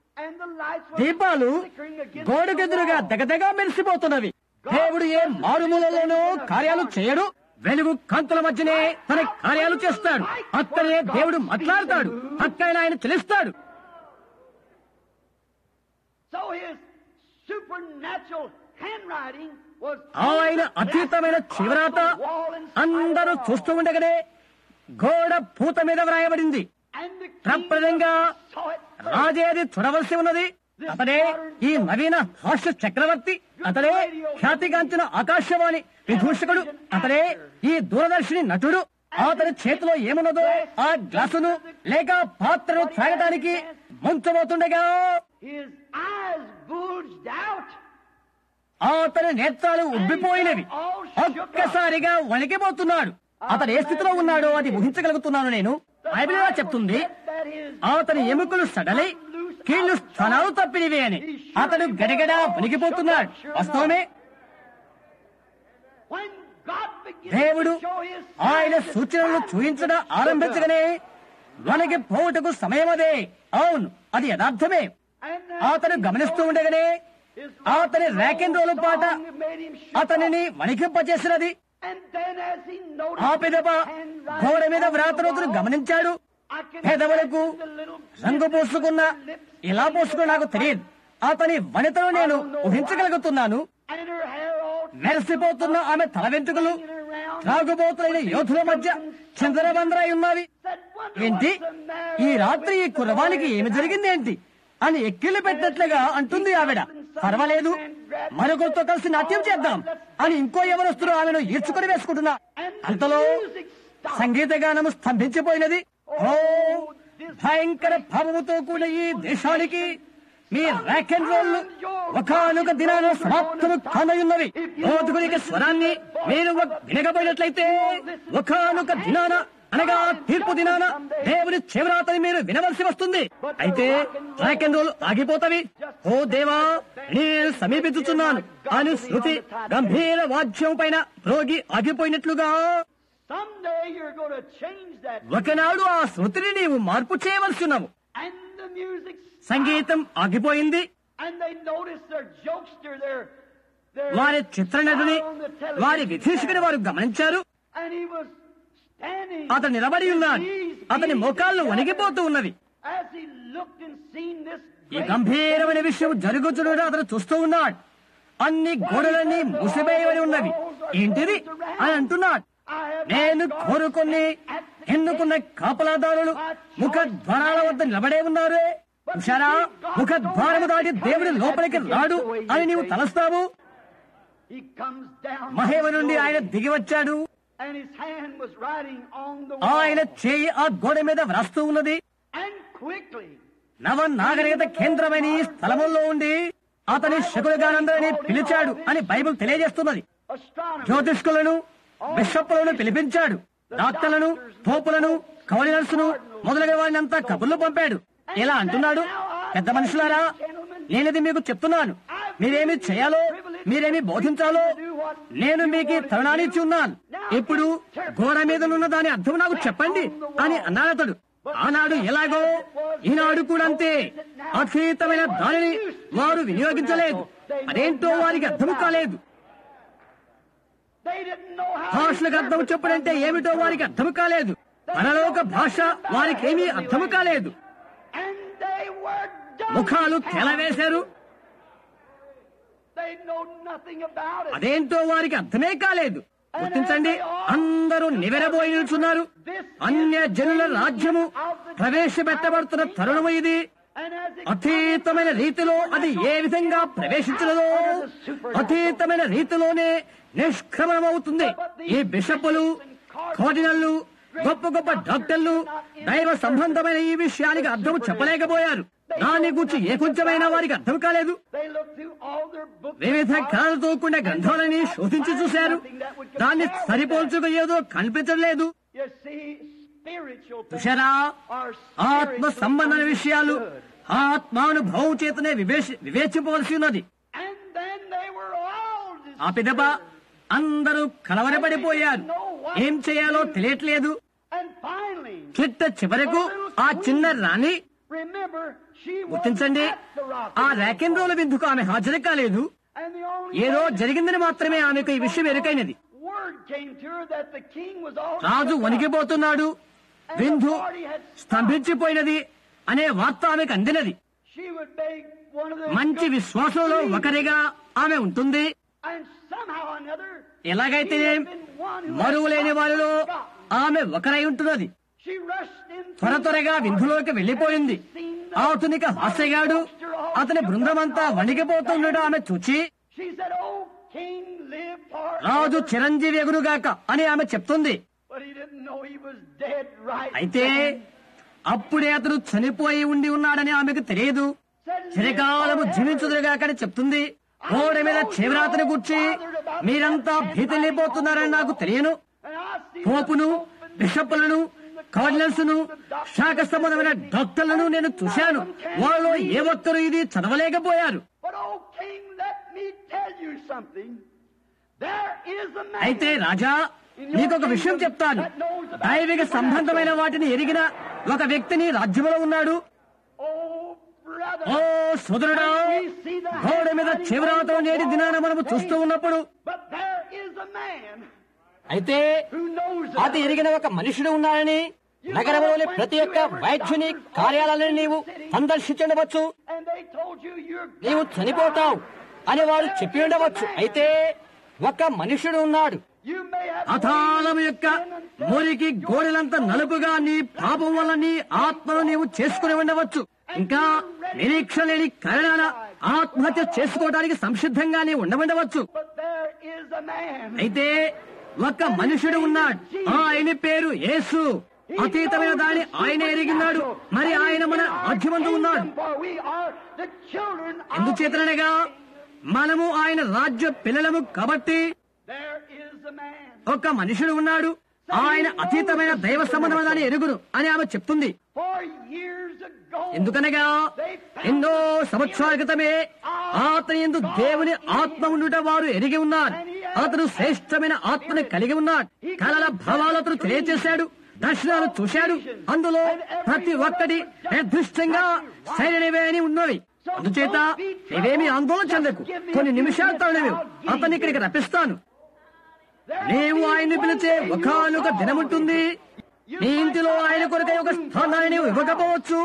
దీపాలు గోడకెదురుగా దగదగా మెరిసిపోతున్నవి. దేవుడు ఏ మారుమూలలోనూ కార్యాలు చేయడు. వెలుగు కాంతుల మధ్యనే తన కార్యాలు చేస్తాడు. అక్కడే దేవుడు మాట్లాడతాడు, అక్కడే ఆయన తెలుస్తాడు. ఆయన అతీతమైన చివరాత అందరూ చూస్తూ ఉండగానే గోడ పూత మీద వ్రాయబడింది. ప్రప్రదంగా రాజేది చూడవలసి ఉన్నది. అతడే ఈ నవీన హాస్య చక్రవర్తి, అతడే ఖ్యాతిగాంచిన ఆకాశవాణి విదూషకుడు, అతడే ఈ దూరదర్శిని నటుడు. అతని చేతిలో ఏమున్నదో ఆ గ్లాసును లేక పాత్రను త్రాగటానికి ముంచబోతుండగా అతని నేత్రాలు ఉబ్బిపోయినవి. ఒక్కసారిగా వణికిపోతున్నాడు. అతను ఏ స్థితిలో ఉన్నాడో అది ఊహించగలుగుతున్నాను నేను. బైబిల్ ఇలా చెప్తుంది, అతని ఎముకలు సడలై కీళ్లు స్థానాలు తప్పినవి అని. అతడు గడిగడా వణికిపోతున్నాడు. వాస్తవమే, దేవుడు ఆయన సూచనలు చూపించడం ఆరంభించగానే వణికి పోవుటకు సమయం అదే. అవును, అది యథార్థమే. అతను గమనిస్తూ ఉండగానే అతని ర్యాకెన్ రోలు పాట అతనిని వణికింపచేసినది. ఆ పిదప గోడ మీద వ్రాతరోజును గమనించాడు. పెదవులకు రంగు పూసుకున్న ఇలా పూసుకుని నాకు తెలియదు. అతని వనితను నేను ఊహించగలుగుతున్నాను. మెరిసిపోతున్న ఆమె తల వెంట్రుకలు త్రాగుబోతులైన యోధుల మధ్య చంద్రబంద్రై ఉన్నవి. ఏంటి ఈ రాత్రి ఈ కుర్రవానికి ఏమి జరిగింది ఏంటి అని ఎక్కిళ్ళు పెట్టినట్లుగా అంటుంది ఆవిడ. పర్వాలేదు, మరొకరితో కలిసి నాట్యం చేద్దాం అని ఇంకో ఎవరొస్తున్నా ఆమెను ఈడ్చుకొని వేసుకుంటున్నా. అంతలో సంగీత గానము స్తంభించిపోయినది. ఓ భయంకర భావముతో కూడిన ఈ దేశానికి మీ ర్యాకెన్ రోళ్లు ఒకనొక దినాన సమాప్తము కానయున్నవి. ఓదుగురికి స్వరాన్ని మీరు వినగబోయినట్లయితే ఒకనొక దినాన, అనగా తీర్పు దినాన దేవుని చివరాతని మీరు వినవలసి వస్తుంది. అయితే ర్యాకెన్ రోల్ ఆగిపోతవి. ఓ దేవా, నేను సమీపించుచున్నాను అని శృతి గంభీర వాద్యం పైన రోగి ఆగిపోయినట్లుగా ఒకనాడు ఆ శృతిని నీవు మార్పు చేయవలసి ఉన్నావు. సంగీతం ఆగిపోయింది. వారి చిత్రనటుని, వారి విధీషకుని వారు గమనించారు. అతను నిలబడి ఉన్నాడు. అతని మోకాళ్ళు వణిగిపోతూ ఉన్నవి. ఈ గంభీరమైన విషయం జరుగుతున్నట్టు అతను చూస్తూ ఉన్నాడు. అన్ని గోడలన్నీ మూసివేయబడి ఉన్నవి. ఏంటిది అని అంటున్నాడు. నేను కోరుకుని ఎన్నుకున్న కాపలాదారులు ముఖ ద్వారాల వద్ద నిలబడే ఉన్నారు. చూశారా, ముఖ ద్వారము దాటి దేవుడి లోపలికి రాడు అని నీవు తలస్తావు. మహేమ నుండి ఆయన దిగి వచ్చాడు. ఆయన చేయి ఆ గోడ మీద వ్రాస్తూ ఉన్నది. నవ నాగరికత కేంద్రమైన ఈ స్థలములో ఉండి అతని శకులగానందరినీ పిలిచాడు అని బైబిల్ తెలియజేస్తున్నది. జ్యోతిష్కులను, బిషప్పులను పిలిపించాడు. డాక్టర్లను, తోపులను, కౌలినర్సును మొదలైన వారిని అంతా కబుర్లు పంపాడు. ఇలా అంటున్నాడు, పెద్ద మనుషులారా, నేనది మీకు చెప్తున్నాను. మీరేమి చేయాలో, మీరేమి బోధించాలో నేను మీకు ఈ తరుణాన్ని ఇచ్చి ఉన్నాను. ఇప్పుడు గోడ మీద ఉన్న దాని అర్థం నాకు చెప్పండి అని అన్నాడు అతడు. ఆనాడు ఎలాగో ఈనాడు కూడా అంతే. అతీతమైన దానిని వారు వినియోగించలేదు. అదేంటో వారికి అర్థం కాలేదు. భాషలకు అర్థం చెప్పడంటే ఏమిటో వారికి అర్థం కాలేదు. పరలోక భాష వారికి ఏమీ అర్థం కాలేదు. ముఖాలు తెలవేశారు. అదేంటో వారికి అర్థమే కాలేదు. గుర్తించండి, అందరూ నివెరబోయి నిల్చున్నారు. అన్య జనుల రాజ్యము ప్రవేశపెట్టబడుతున్న తరుణము ఇది. అతీతమైన రీతిలో అది ఏ విధంగా ప్రవేశించినదో అతీతమైన రీతిలోనే నిష్క్రమణమవుతుంది. ఈ బిషపులు, కార్డినల్లు, గొప్ప గొప్ప డాక్టర్లు దైవ సంబంధమైన ఈ విషయానికి అర్థం చెప్పలేకపోయారు. దాని గురించి ఏ కొంచెమైనా వారికి అర్థం కాలేదు. వివిధ కళలతో కూడిన గ్రంథాలని శోధించి చూశారు. దాన్ని సరిపోల్చుకు ఏదో కనిపించలేదు. చూశారా, ఆత్మ సంబంధమైన విషయాలు ఆత్మానుభవం చేతనే వివేచింపవలసి ఉన్నది. ఆ పిదప అందరూ కలవరపడిపోయారు. ఏం చేయాలో తెలియట్లేదు. చిట్ట చివరకు ఆ చిన్న రాణి, గుర్తించండి, ఆ ర్యాకెన్ రోల్ విందుకు ఆమె హాజరు కాలేదు. ఏదో జరిగిందని మాత్రమే ఆమెకు ఈ విషయం ఎరుకైనది. రాజు వణికిపోతున్నాడు, విందు స్తంభించిపోయినది అనే వార్త ఆమెకు అందినది. మంచి విశ్వాసంలో ఒకరిగా ఆమె ఉంటుంది. ఎలాగైతే మరువులేని వారిలో ఆమె ఒకరై ఉంటున్నది. త్వర త్వరగా విందులోకి వెళ్లిపోయింది. అతనికి హాస్యగాడు, అతని బృందమంతా వణికిపోతుండడం ఆమె చూచి, రాజు చిరంజీవి ఎగురుగాక అని ఆమె చెప్తుంది. అయితే అప్పుడే అతను చనిపోయి ఉండి ఉన్నాడని ఆమెకు తెలియదు. చిరకాలము జీవించుదురుగాకని చెప్తుంది. గోడ మీద చివరాతని కూర్చి మీరంతా భీతిల్లిపోతున్నారని నాకు తెలియను. పోపును, బిషప్పులను, కార్డినల్స్ ను, శాఖ సంబంధమైన డాక్టర్లను నేను చూశాను. వాళ్ళలో ఏ ఒక్కరు ఇది చదవలేకపోయారు. అయితే రాజా, నీకొక విషయం చెప్తాను. దైవిక సంబంధమైన వాటిని ఎరిగిన ఒక వ్యక్తిని రాజ్యంలో ఉన్నాడు. ఓ సోదరుడా, గోడ మీద చివరాతో నేటి దినాన మనము చూస్తూ ఉన్నప్పుడు, అయితే అది ఎరిగిన ఒక మనుషుడు ఉన్నాడని నగరంలోని ప్రతి ఒక్క వైద్యుని కార్యాలయాన్ని నీవు సందర్శించవచ్చు. నీవు చనిపోతావు అని వారు చెప్పి ఉండవచ్చు. అయితే ఒక మనుషుడు ఉన్నాడు. అథాళం యొక్క మురికి గోడలంతా నలుపుగా నీ పాపం వల్ల నీ ఆత్మను నీవు చేసుకుని ఉండవచ్చు. ఇంకా నిరీక్షణ లేని కారణాల ఆత్మహత్య చేసుకోవడానికి సంసిద్ధంగా నీవు ఉండవచ్చు. అయితే ఒక మనుషుడు ఉన్నాడు. ఆయన పేరు యేసు. అతీతమైన దాన్ని ఆయన ఎరిగినాడు. మరి ఆయన మన రాజ్యమందు ఉన్నాడు. ఎందుచేతనగా మనము ఆయన రాజ్య పిల్లలము కాబట్టి ఒక మనుషుడు ఉన్నాడు. ఆయన అతీతమైన దైవ సంబంధమైన దాన్ని ఎరుగును అని ఆమె చెప్తుంది. ఎందుకనగా ఎన్నో సంవత్సరాల క్రితమే అతని యందు దేవుని ఆత్మ ఉండుట వారు ఎరిగి ఉన్నారు. అతను శ్రేష్టమైన ఆత్మని కలిగి ఉన్నాడు. కలల భావాలు అతను తెలియచేశాడు. దర్శనాలు చూశాడు. అందులో ప్రతి ఒక్కటి నిర్దిష్టంగా సరైనవే అని ఉన్నవి. అందుచేత ఇవేమీ ఆందోళన చెందకు. కొన్ని నిమిషాల తరుణమే అతన్ని ఇక్కడికి రప్పిస్తాను. నీవు ఆయన్ని పిలిచే ఒకనొక దినముంటుంది. నీ ఇంటిలో ఆయన కొరకై ఒక స్థానాన్ని నీవు ఇవ్వకపోవచ్చు.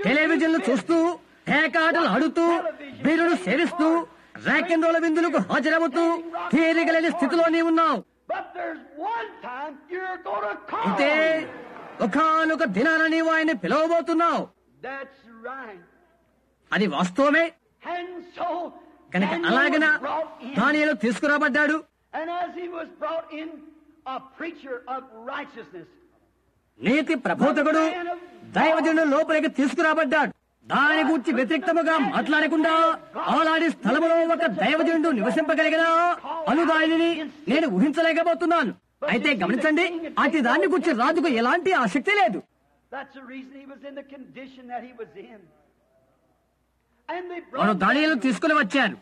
టెలివిజన్లు చూస్తూ, పేకాటలు ఆడుతూ, బీరును సేవిస్తూ, ర్యాకెన్ రోల్ విందులకు హాజరవుతూ తీరిగలేని స్థితిలో నీవున్నావు. అయితే ఒకనొక దినాన నీవు ఆయన పిలవబోతున్నావు. అది వాస్తవమే. కనుక అలాగన దానియేలు తీసుకురాబడ్డాడు. నీతి ప్రబోధకుడు దైవజనుడు లోపలికి తీసుకురాబడ్డాడు. దాని గురించి వ్యతిరేక్తముగా మాట్లాడకుండా అలాంటి స్థలములో ఒక దైవజనుడు నివసింపగలిగిన అనుదానిని నేను ఊహించలేకపోతున్నాను. అయితే గమనించండి, అతి దాన్ని గురించి రాజుకు ఎలాంటి ఆసక్తి లేదు. వారు దానియేలును తీసుకుని వచ్చారు.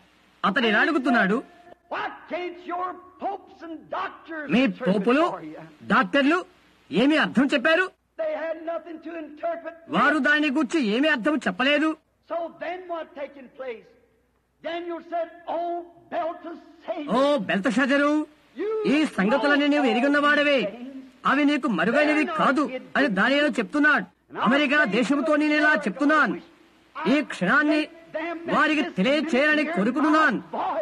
అతను ఇలా అడుగుతున్నాడు, Why can't your popes and doctors me interpret పోపులు for you? డాక్టర్లు ఏమి అర్థం చెప్పారు? They had nothing to interpret. వారు దాని గురించి ఏమి అర్థం చెప్పలేదు. So then what taking place? Daniel said, "Oh, Belteshazzar, oh Belteshazzar, ఈ సంగతులన్నీ నీవు ఎరిగినవాడవే, అవి నీకు మరుగైనవి కాదు అని దానియేలు చెప్తున్నాడు. అమెరికా దేశంతో నేను ఇలా చెప్తున్నాను, ఈ క్షణాన్ని వారికి తెలియచేయాలని కోరుకుంటున్నాను.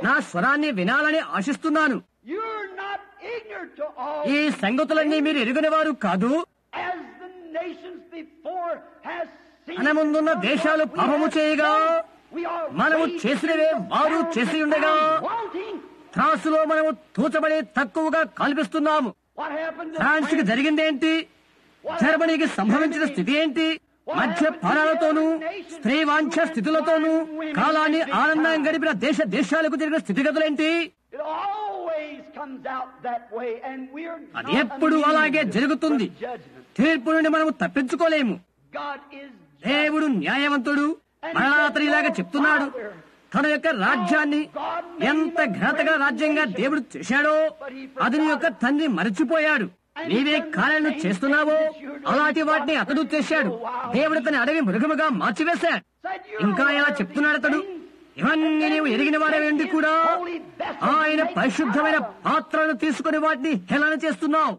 నా స్వరాన్ని వినాలని ఆశిస్తున్నాను. you're not ignorant to all ఈ సంగతులన్నీ మీరు ఎరుగని వారు కాదు. as the nations before has seen." మన ముందున్న దేశాలు పాపము చేయగా We are మనము weighed చేసినవే వారు down చేసి and ఉండగా found wanting. త్రాసులో మనము తూచబడి తక్కువగా కల్పిస్తున్నాము. What happened to ఫ్రాన్స్ కి France? జరిగిందేంటి? జర్మనీకి సంభవించిన స్థితి ఏంటి? మధ్య పారాలతోనూ స్త్రీ వాంఛ స్థితులతోనూ కాలాన్ని ఆనందంగా గడిపిన దేశాలకు జరిగిన స్థితిగతులేంటి? It always comes out that way, and we're అది not ఎప్పుడు immune అలాగే to జరుగుతుంది. judgment. తీర్పు నుండి మనము తప్పించుకోలేము. God is దేవుడు న్యాయవంతుడు. మరలా అతను ఇలాగా చెప్తున్నాడు, తన యొక్క రాజ్యాన్ని ఎంత ఘనతగా రాజ్యంగా దేవుడు చేశాడో అతని యొక్క తండ్రి మరచిపోయాడు. నీవే కార్యాలను చేస్తున్నావో అలాంటి వాటిని అతడు చేశాడు. దేవుడు తన అడవి మృగముగా మార్చివేశాడు. ఇంకా ఎలా చెప్తున్నాడు అతడు, ఇవన్నీ నీవు ఎరిగిన వాడేంటి కూడా ఆయన పరిశుద్ధమైన పాత్రలను తీసుకుని వాటిని హేళన చేస్తున్నావు.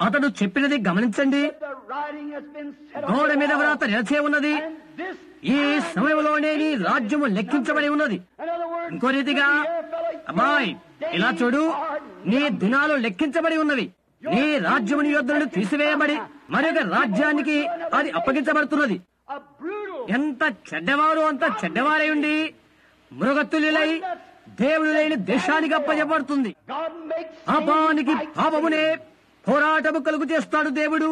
అతడు చెప్పినది గమనించండి. the writing has been set on గోడ the మీద wall, వ్రాత నిలిచే ఉన్నది. and this ఈ సమయంలోనే నీ రాజ్యము లెక్కించబడి ఉన్నది. in other words, ఇంకో రీతిగా, look here, fellow, అమ్మాయి your ఇలా days చూడు, are నీ దినాలు లెక్కించబడి ఉన్నవి. నీ రాజ్యము నీ యొద్ద నుండి తీసివేయబడి మరొక రాజ్యానికి అది అప్పగించబడుతున్నది. a brutal ఎంత చెడ్డవారు అంత చెడ్డవారై ఉండి మృగతుల్యులై దేవుడు లేని దేశానికి అప్పచెప్పబడుతుంది. God makes పాపానికి sin right పాపమునే sin. పోరాటము కలుగు చేస్తాడు దేవుడు.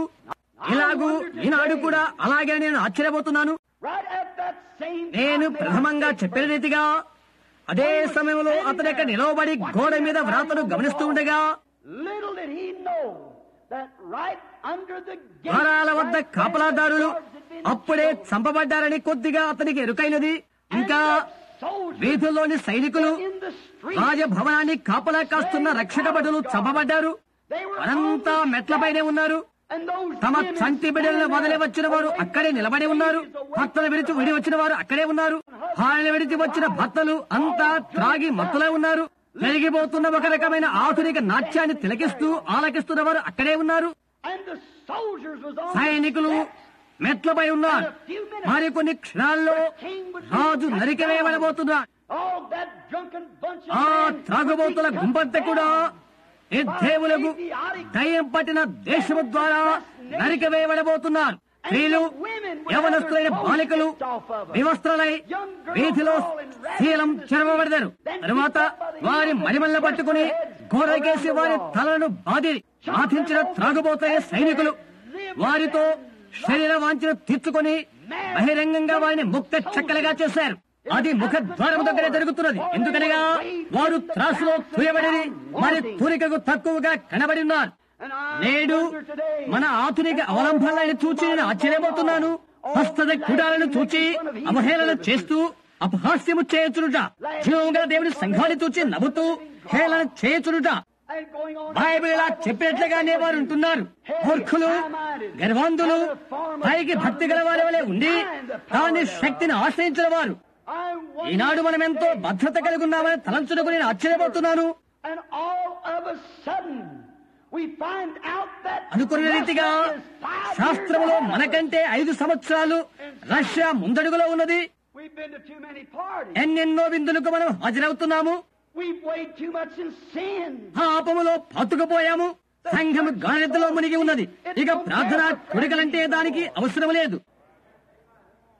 ఇలాగూ ఈనాడు కూడా అలాగే నేను ఆశ్చర్యపోతున్నాను. Right at that same నేను time, ప్రథమంగా చెప్పిన రీతిగా అదే సమయంలో అతని యొక్క నిలవబడి గోడ మీద వ్రాతను గమనిస్తూ ఉండగా little did he know that right under the gate, ద్వారాల వద్ద right there, కాపలాదారులు the guards had been అప్పుడే killed. చంపబడ్డారని కొద్దిగా అతనికి ఎరుకైనది. ఇంకా Soldiers వీధుల్లోని సైనికులు in the street, రాజభవనాన్ని కాపలా కాస్తున్న రక్షక భటులు చంపబడ్డారు. they were వారంతా on the మెట్లపైనే ఉన్నారు. and those తమ women చంటి బిడ్డలను standing వదిలి there వచ్చిన వారు away అక్కడే from నిలబడి the ఉన్నారు. babies, away భర్తలు from విడిచి the విడి వచ్చిన వారు అక్కడే ఉన్నారు. భార్యలు విడిచి వచ్చిన భర్తలు అంతా త్రాగి మత్తులై ఉన్నారు. పెరిగిపోతున్న ఒక రకమైన ఆధునిక నాట్యాన్ని తిలకిస్తూ ఆలకిస్తున్న వారు అక్కడే ఉన్నారు. and the soldiers was on సైనికులు the steps. మెట్లపై ఉన్నారు. మరికొన్ని క్షణాల్లో రాజు నరికివేయబడబోతున్నారు. All that drunken bunch of ఆ men త్రాగుబోతుల would be గుంపంతా cut కూడా down. నిర్దేవులకు దయ్యం పట్టిన దేశము ద్వారా నరికివేయబడబోతున్నారు. స్త్రీలు, యవనస్తులైన బాలికలు వివస్త్రలై వీధిలో శీలం చెరవబడతారు. తరువాత వారి మణిమల్ల పట్టుకుని గోడకేసి వారి తలను బాధించిన త్రాగుబోతులైన సైనికులు వారితో శరీర వాంఛను తీర్చుకొని బహిరంగంగా వారిని ముక్త చెక్కలుగా చేశారు. అది ముఖ ద్వారము దగ్గరే జరుగుతున్నది. ఎందుకనగా వారు త్రాసులో తూయబడి మరి తూరికకు తక్కువగా కనబడి ఉన్నారు. నేడు మన ఆధునిక అవలంబనలను చూచి నేను ఆశ్చర్యపోతున్నాను. హస్తద కుడాలను చూచి అవహేళన చేస్తూ అపహాస్యము చేయుచునుట, జీవంగా దేవుడి సంఘాన్ని చూచి నవ్వుతూ హేళన చేయుచునుట. and going on బైబిల్ ఇలా చెప్పినట్లుగానే వారు ఉంటున్నారు. మూర్ఖులు, గర్వంతులు, పైకి భక్తి గల వారి వలె ఉండి దాని శక్తిని ఆశ్రయించిన వారు. I wonder ఈనాడు మనం ఎంతో భద్రత కలిగి ఉన్నామని తలంచుటకు నేను ఆశ్చర్యపోతున్నాను. and all of a sudden we find out that అనుకున్న రీతిగా Russia is 5 years శాస్త్రములో ahead of us. మనకంటే 5 సంవత్సరాలు రష్యా ముందడుగులో ఉన్నది. We've been to too many parties. ఎన్నెన్నో విందులకు మనం హాజరవుతున్నాము. We've weighed too much in sin. పాపములో పాతుకుపోయాము. సంఘము గాలిలో మునిగి ఉన్నది. ఇక ప్రార్థన కొడుకలంటే దానికి అవసరం లేదు.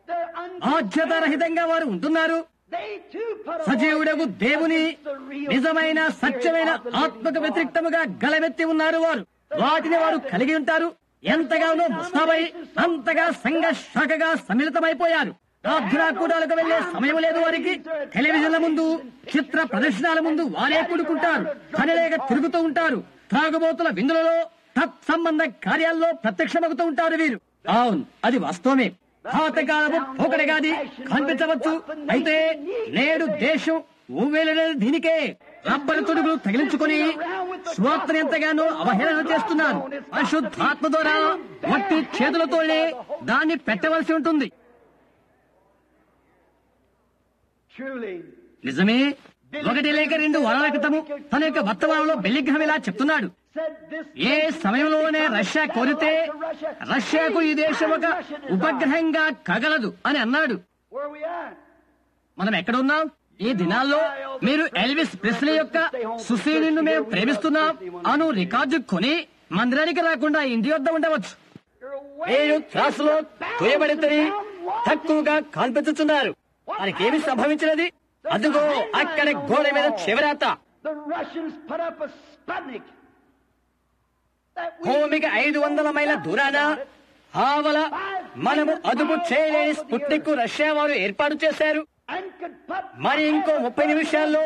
They're బాధ్యతారహితంగా వారు ఉంటున్నారు. They too put a సజీవుడకు voice దేవుని against the real నిజమైన spirit సత్యమైన of the living ఆత్మకు God. వ్యతిరేక్తముగా గలమెత్తి ఉన్నారు. వారు వాటిని వారు కలిగి ఉంటారు. ఎంతగానో ముస్తాబై అంతగా సంఘ శాఖగా సమ్మిళితమైపోయారు. ప్రార్థనా కూడాలకు వెళ్లే సమయం లేదు వారికి. టెలివిజన్ల ముందు, చిత్ర ప్రదర్శనల ముందు వారే కూడుకుంటారు. పనిలేక తిరుగుతూ ఉంటారు. త్రాగుబోతుల విందులలో తత్సంబంధ కార్యాల్లో ప్రత్యక్షమవుతూ ఉంటారు వీరు. అవును, అది వాస్తవమే. పాతకాలపు పోకడగాది కనిపించవచ్చు. అయితే నేడు దేశం ఊవేలనేది దీనికే. రబ్బరు తొడుగులు తగిలించుకుని స్వార్థను ఎంతగానో అవహేళన చేస్తున్నారు. పరిశుద్ధాత్మ ద్వారా మట్టి చేతులతోనే దాన్ని పెట్టవలసి ఉంటుంది. నిజమే. 1 లేక 2 వారాల క్రితము తన యొక్క వర్తమానంలో బెల్లిగ్రహం ఇలా చెప్తున్నాడు, ఏ సమయంలోనే రష్యా కోరితే రష్యాకు ఈ దేశం ఒక ఉపగ్రహంగా కగలదు అని అన్నాడు. మనం ఎక్కడున్నాం? ఈ దినాల్లో మీరు ఎల్విస్ ప్రెస్లీ యొక్క సుశీలును మేము ప్రేమిస్తున్నాం అను రికార్డు కొని మందిరానికి రాకుండా ఇంటి వద్ద ఉండవచ్చు. మీరు త్రాసులో తోయబడితే తక్కువగా కనిపించుతున్నారు. మనకేమి సంభవించినది? అదిగో అక్కడ గోడ మీద చివరాత. భూమికి 500 మైళ్ళ దూరాన ఆవల మనము అదుపు చేయలేని స్పుట్నిక్ రష్యా వారు ఏర్పాటు చేశారు. మరి ఇంకో 30 నిమిషాల్లో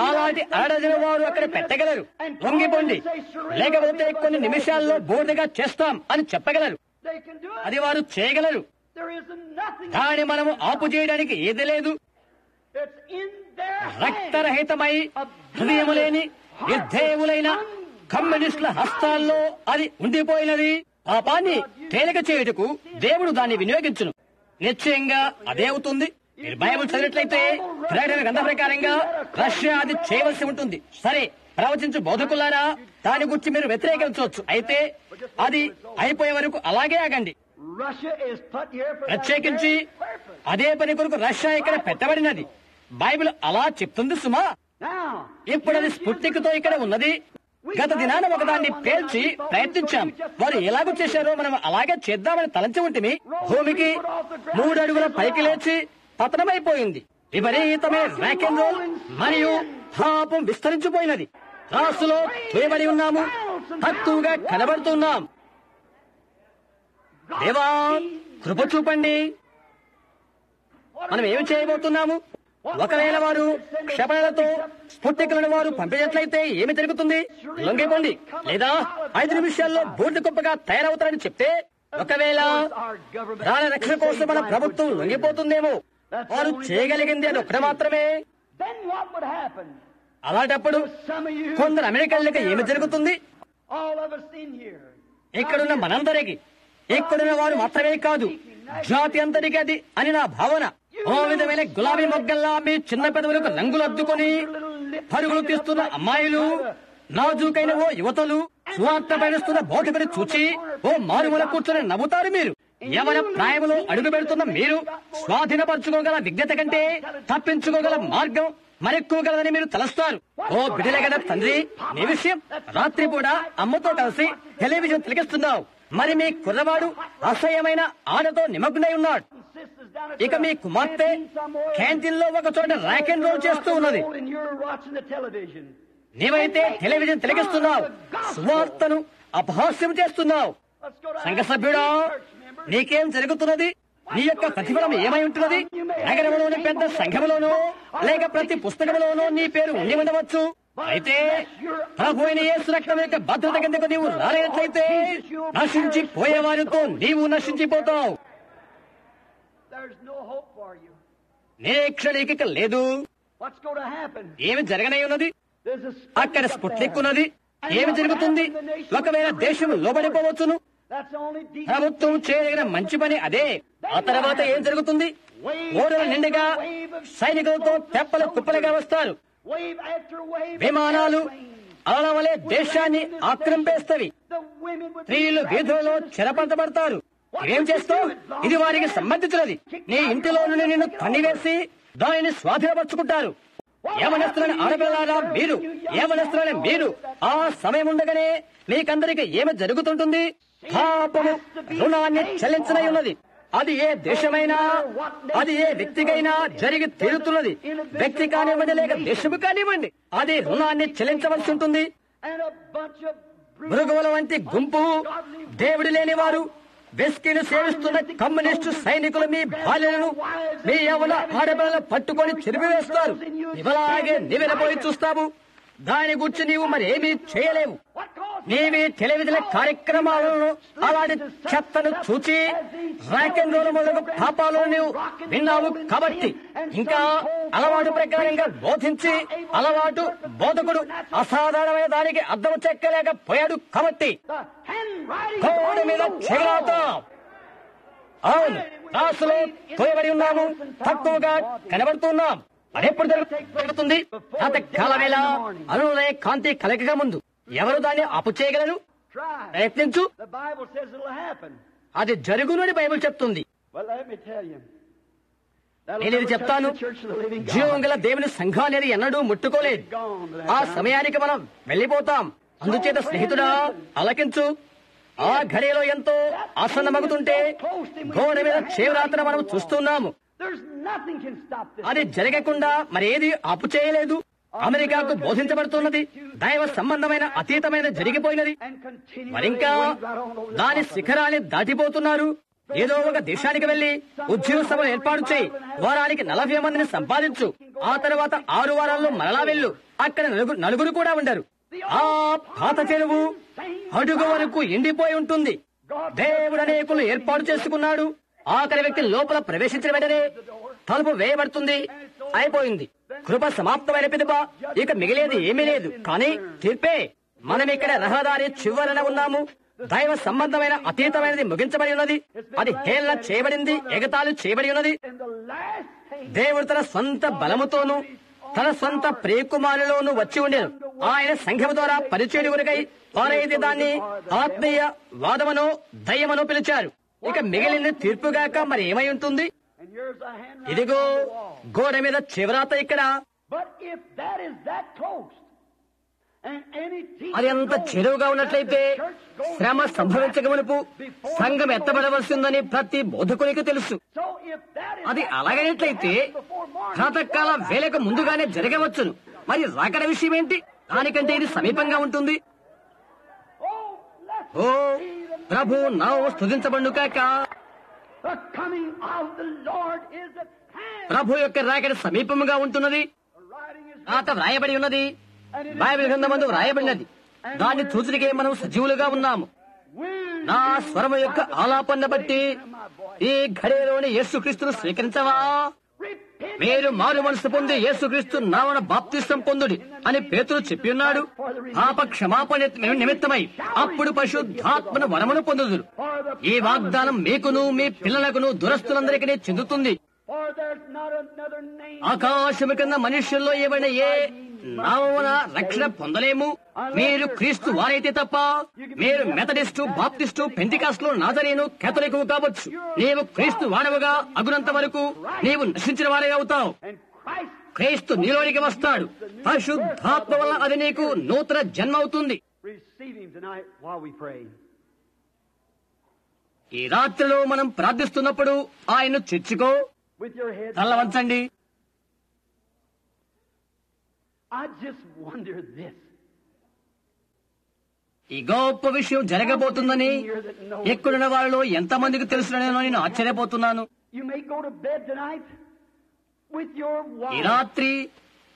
అలాంటి అరడజన వారు అక్కడ పెట్టగలరు. వంగిపోండి, లేకపోతే కొన్ని నిమిషాల్లో బోర్డుగా చేస్తాం అని చెప్పగలరు. అది వారు చేయగలరు. దాన్ని మనము ఆపు చేయడానికి ఏది లేదు. రక్తరహితమై హృదయము లేని నిర్దయములైన కమ్యూనిస్టుల హస్తాల్లో అది ఉండిపోయినది. పాపాన్ని తేలిక చేయుటకు దేవుడు దాన్ని వినియోగించును. నిశ్చయంగా అదే అవుతుంది. మీరు బైబిల్ చదివినట్లయితే ప్రకటన గ్రంథ ప్రకారంగా రష్యా అది చేయవలసి ఉంటుంది. సరే, ప్రవచించు బోధకులారా, దాని గురించి మీరు వ్యతిరేకించవచ్చు. అయితే అది అయిపోయే వరకు అలాగే ఆగండి. ప్రత్యేకించి అదే పని కొరకు రష్యా ఇక్కడ పెట్టబడినది. బైబిల్ అలా చెప్తుంది సుమా. ఇప్పుడు అది స్పుట్నిక్ తో ఇక్కడ ఉన్నది. గత దినాన ఒకదాన్ని పేల్చి ప్రయత్నించాం. వారు ఎలాగో చేశారో మనం అలాగే చేద్దామని తలంచి ఉంటిమి. భూమికి 3 అడుగుల పైకి లేచి పతనమైపోయింది. విపరీతమే రాక్ అండ్ రోల్ మరియు పాపం విస్తరించిపోయినది. రాసులో తోయబడి ఉన్నాము, తక్కువగా కనబడుతున్నాం. దేవా, కృప చూపండి. మనం ఏమి చేయబోతున్నాము? ఒకవేళ వారు క్షపణలతో స్ఫుట్నికులను వారు పంపినట్లయితే ఏమి జరుగుతుంది? లొంగిపోండి, లేదా 5 నిమిషాల్లో బూడిద కుప్పగా తయారవుతారని చెప్తే, ఒకవేళ ప్రాణ రక్షణ కోసం మన ప్రభుత్వం లొంగిపోతుందేమో. వారు చేయగలిగింది అది ఒకటి మాత్రమే. అలాంటప్పుడు కొందరు అమెరికన్లకు ఏమి జరుగుతుంది? ఇక్కడున్న మనందరికి, ఇక్కడున్న వారు మాత్రమే కాదు, జాతి అంతరికి అది అని నా భావన. ఓ విధమైన గులాబీ మొగ్గల్లా మీ చిన్న పెదవులకు రంగులు అద్దుకొని పరుగులు తీస్తున్న అమ్మాయిలు, నాజూకైన ఓ యువతలు, స్వార్థ పయనిస్తున్న బోధకుని చూచి ఓ మారుమూల కూర్చొని నవ్వుతారు. మీరు యవన ప్రాయంలో అడుగు పెడుతున్న మీరు స్వాధీనపరచుకోగల విజ్ఞత కంటే తప్పించుకోగల మార్గం మరెక్కువ గలదని మీరు తలస్తారు. ఓ బిడ్డలగడ తండ్రి, నీ విషయం రాత్రి కూడా అమ్మతో కలిసి టెలివిజన్ తిలకిస్తున్నావు. మరి మీ కుర్రవాడు అసహ్యమైన ఆటతో నిమగ్నై ఉన్నాడు. ఇక మీ కుమార్తె క్యాంటీన్ లో ఒక చోట రాక్ అండ్ రోల్ చేస్తూ ఉన్నది. నీవైతే టెలివిజన్ తిలకిస్తున్నావు, సువార్తను అపహాస్యం చేస్తున్నావు. సంఘ సభ్యుడా, నీకేం జరుగుతున్నది? నీ యొక్క ప్రతిఫలం ఏమై ఉంటున్నది? నగరంలోని పెద్ద సంఘములోనో లేక ప్రతి పుస్తకంలోనో నీ పేరు ఉండి ఉండవచ్చు. అయితే ప్రభు అయిన యేసు రక్తం యొక్క భద్రత కిందకు నీవు రాలేట్లయితే నశించిపోయేవారితో నీవు నశించిపోతావు. నిరీక్షణ లేదు. ఏమి జరగనై ఉన్నది? అక్కడ స్పుట్నిక్ ఉన్నది. ఏమి జరుగుతుంది? ఒకవేళ దేశం లోబడిపోవచ్చును. ప్రభుత్వం చేయదగిన మంచి పని అదే. ఆ తర్వాత ఏం జరుగుతుంది? ఓడల నిండుగా సైనికులతో తెప్పల కుప్పలుగా వస్తారు. విమానాలు అలల వలె దేశాన్ని ఆక్రమింపేస్తవి. స్త్రీలు వీధులలో చెరపంచబడతారు. ఏం చేస్తావు? ఇది వారికి సంబంధించినది. నీ ఇంటిలో నుండి నిన్ను తన్నివేసి దానిని స్వాధీనపరుచుకుంటారు. యవనస్తులని ఆడపిల్లారా మీరు, యవనస్తులని మీరు, ఆ సమయం ఉండగానే మీకందరికి ఏమి జరుగుతుంటుంది? పాపము రుణాన్ని చెల్లించనై ఉన్నది. అది ఏ దేశమైనా, అది ఏ వ్యక్తికైనా జరిగి తీరుతున్నది. వ్యక్తి కానివ్వండి లేక దేశము కానివ్వండి, అది రుణాన్ని చెల్లించవలసి ఉంటుంది. మృగముల వంటి గుంపు, దేవుడు లేని వారు, వెస్కిని సేవిస్తున్న కమ్యూనిస్టు సైనికులు మీ బాల్యలను, మీ యవ్వన ఆడపిల్లలను పట్టుకొని చెరిపివేస్తారు. ఇవలాగే నివెనపోయి చూస్తావు. దాని గురించి నీవు మరి ఏమీ చేయలేవు. నీవి టెలివిజన్ కార్యక్రమాలను అలాంటి చెత్తను చూచి రాక్ అండ్ రోల్ మొదలగు పాపాలను నీవు విన్నావు కాబట్టి, ఇంకా అలవాటు ప్రకారంగా బోధించి అలవాటు బోధకుడు అసాధారణమైన దానికి అర్థం చెక్కలేకపోయాడు కాబట్టి గోడ మీద చెగరాత. అవును, రాసులో తోయబడి ఉన్నాము, తక్కువగా కనబడుతున్నాం. అదెప్పుడు జరుగుతుంది? ప్రాతకాల వేళ అరుణోదయ కాంతి కలగక ముందు ఎవరు దాన్ని అప్పు చేయగలరు? ప్రయత్నించు, అది జరుగునని బైబిల్ చెప్తుంది. నేను చెప్తాను, జీవం గల దేవుని సంఘాన్ని ఎన్నడూ ముట్టుకోలేదు. ఆ సమయానికి మనం వెళ్లిపోతాం. అందుచేత స్నేహితుడా ఆలకించు. ఆ ఘడియలో ఎంతో ఆసన్నమగుతుంటే గోడ మీద చేవరాత్ర మనం చూస్తున్నాము. అది జరగకుండా మరేది ఆపు చేయలేదు. అమెరికాకు బోధించబడుతున్నది దైవ సంబంధమైన అతీతమైన జరిగిపోయినది. మరింకా దాని శిఖరాన్ని దాటిపోతున్నారు. ఏదో ఒక దేశానికి వెళ్లి ఉద్యోగ సభలు ఏర్పాటు చేయి, వారానికి 40 మందిని సంపాదించు, ఆ తర్వాత 6 వారాల్లో మరలా వెళ్ళు. అక్కడ నలుగురు కూడా ఉండరు. ఆ పాత చెరువు అడుగు వరకు ఎండిపోయి ఉంటుంది. దేవుడు అనేకులు ఏర్పాటు చేసుకున్నాడు. ఆఖరి వ్యక్తి లోపల ప్రవేశించిన వెంటనే తలుపు వేయబడుతుంది. అయిపోయింది. కృప సమాప్తమైన పిదప ఇక మిగిలేది ఏమీ లేదు. కానీ తీర్పే. మనం ఇక్కడ రహదారి చివరన ఉన్నాము. దైవ సంబంధమైన అతీతమైనది ముగించబడి ఉన్నది. అది హేళన చేయబడింది, ఎగతాళి చేయబడి ఉన్నది. దేవుడు తన సొంత బలముతోనూ తన సొంత ప్రియకుమారులోనూ వచ్చి ఉండేను. ఆయన సంఘము ద్వారా పరిచయం కొరకై వారైతే దాన్ని ఆత్మీయ వాదమనో దయ్యమనో పిలిచారు. ఇక మిగిలిన తీర్పుగాక మరి ఏమై ఉంటుంది? ఇదిగో గోడ మీద చివరాత ఇక్కడ. అది అంత చెరువుగా ఉన్నట్లయితే శ్రమ సంభవించక మునుపు సంఘం ఎత్తబడవలసిందని ప్రతి బోధకునికి తెలుసు. అది అలాగైనట్లయితే ప్రాతకాల వేళకు ముందుగానే జరగవచ్చును. మరి రాకడ విషయం ఏంటి? దానికంటే ఇది సమీపంగా ఉంటుంది. ఓ ప్రభు నామము స్తుతించబడును కాక. ప్రభు యొక్క రాకడ సమీపముగా ఉంటున్నది. రాత వ్రాయబడి ఉన్నది. బైబిల్ గ్రంథమందు వ్రాయబడినది. దాన్ని చూసికే మనం సజీవులుగా ఉన్నాము. నా స్వరము యొక్క ఆలాపన బట్టి ఈ ఘడియలోని యేసుక్రీస్తును స్వీకరించవా? మీరు మారు మనసు పొంది యేసుక్రీస్తు నామమున బాప్తిసం పొందుడి అని పేతురు చెప్పి ఉన్నాడు. పాప క్షమాపణ నిమిత్తమై అప్పుడు పరిశుద్ధాత్మను వరమును పొందుదురు. ఈ వాగ్దానం మీకును మీ పిల్లలకును దురస్తులందరికీ చెందుతుంది. ఆకాశము కింద మనుష్యుల్లో ఏమైనా ఏ నామమున రక్షణ పొందలేము. మీరు క్రీస్తు వారైతే తప్ప. మీరు మెథడిస్టు, బాప్టిస్టు, పెంటికాస్టు, నాజరీను, కేథలికు కావచ్చు. నీవు క్రీస్తు వాడవుగా అగునంత వరకు నీవు నశించిన వారే అవుతావు. క్రీస్తు నీలోనికి వస్తాడు. పరిశుద్ధాత్మ వల్ల అది నీకు నూతన జన్మ అవుతుంది. ఈ రాత్రిలో మనం ప్రార్థిస్తున్నప్పుడు ఆయన్ను చర్చికో. తల వంచండి. ఈ గొప్ప విషయం జరగబోతుందని ఎక్కడున్న వారిలో ఎంతమందికి తెలుసునో నేను ఆశ్చర్యపోతున్నాను. ఈ రాత్రి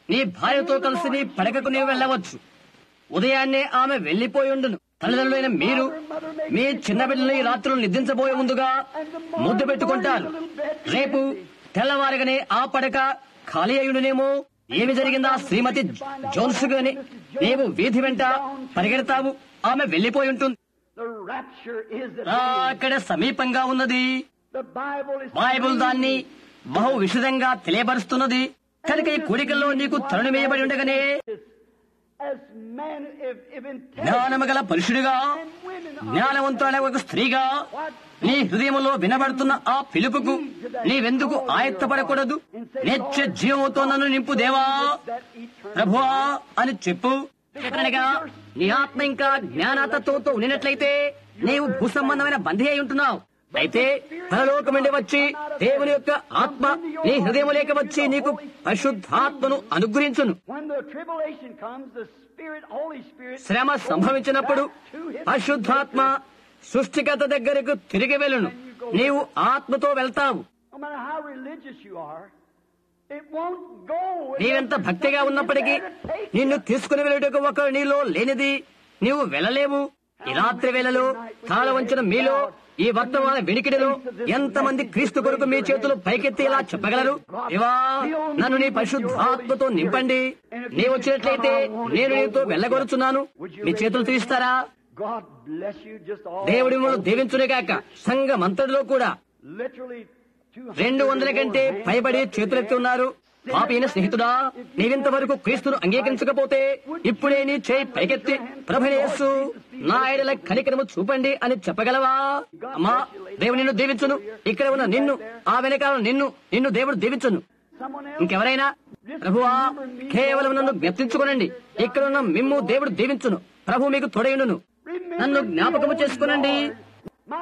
నీ భార్యతో కలిసి నీ పడకకు నీవు వెళ్ళవచ్చు. ఉదయాన్నే ఆమె వెళ్లిపోయి ఉండును. తల్లిదండ్రులైన మీరు మీ చిన్న బిడ్డలు ఈ రాత్రులు నిద్రించబోయే ముందుగా ముద్దు పెట్టుకుంటారు. రేపు తెల్లవారుగానే ఆ పడక ఖాళీ అయ్యుండునేమో. ఏమి జరిగిందా శ్రీమతి జోన్స్ గాని నీవు వీధి వెంట పరిగెడతావు. ఆమె వెళ్లిపోయి ఉంటుంది. అక్కడ సమీపంగా ఉన్నది. బైబుల్ దాన్ని బహు విశదంగా తెలియపరుస్తున్నది. కనుక ఈ కూడికల్లో నీకు తరుణమేయబడి ఉండగానే జ్ఞానము గల పురుషుడిగా, జ్ఞానవంతుడైన ఒక స్త్రీగా నీ హృదయంలో వినబడుతున్న ఆ పిలుపుకు నీవెందుకు ఆయత్తపడకూడదు? నిత్య జీవంతో నన్ను నింపు దేవా, ప్రభువా అని చెప్పు. నీ ఆత్మ ఇంకా జ్ఞానాతత్వంతో ఉండినట్లయితే నీవు భూసంబంధమైన బంధి అయి ఉంటున్నావు. అయితే పరలోకం నుండి వచ్చి దేవుని యొక్క ఆత్మ నీ హృదయములోకి వచ్చి నీకు పరిశుద్ధాత్మను అనుగ్రహించును. శ్రమ సంభవించినప్పుడు పరిశుద్ధాత్మ సృష్టికర్త దగ్గరకు తిరిగి వెళ్ళును. నీవు ఆత్మతో వెళ్తావు. నీవెంత భక్తిగా ఉన్నప్పటికీ నిన్ను తీసుకుని వెళ్ళటకు ఒకరు నీలో లేనిది నీవు వెళ్ళలేవు. ఈ రాత్రి వేళలో తాళ వంచిన మీలో ఈ వర్తమాన వెనికిడిలో ఎంతమంది క్రీస్తు కొరకు మీ చేతులు పైకెత్తి ఇలా చెప్పగలరు? దేవా, నన్ను నీ పరిశుద్ధాత్మతో నింపండి. నీ వచ్చినట్లయితే నేను నీతో వెళ్ళగొరుచున్నాను. మీ చేతులు తీస్తారా? God bless you. Just all దేవుడి మిమ్మల్ని దీవించునేగాక. సంఘమంతటిలో కూడా literally 200 కంటే పైబడి చేతులెత్తి ఉన్నారు. పాపైన స్నేహితుడా, నీవింతవరకు క్రీస్తును అంగీకరించకపోతే ఇప్పుడే నీ చేయి పైకెత్తి ప్రభువైన యేసు నా ఎడల కనికరము చూపండి అని చెప్పగలవా? అమ్మా, దేవుడు నిన్ను దీవించును. ఇక్కడ ఉన్న నిన్ను, ఆ వెనకాల నిన్ను దేవుడు దీవించును. ఇంకెవరైనా, ప్రభువా కేవలం నన్ను జ్ఞప్తించుకోనండి, ఇక్కడున్న మిమ్ము దేవుడు దీవించును. ప్రభు మీకు తోడయుండును. నన్ను జ్ఞాపకము చేసుకునండి.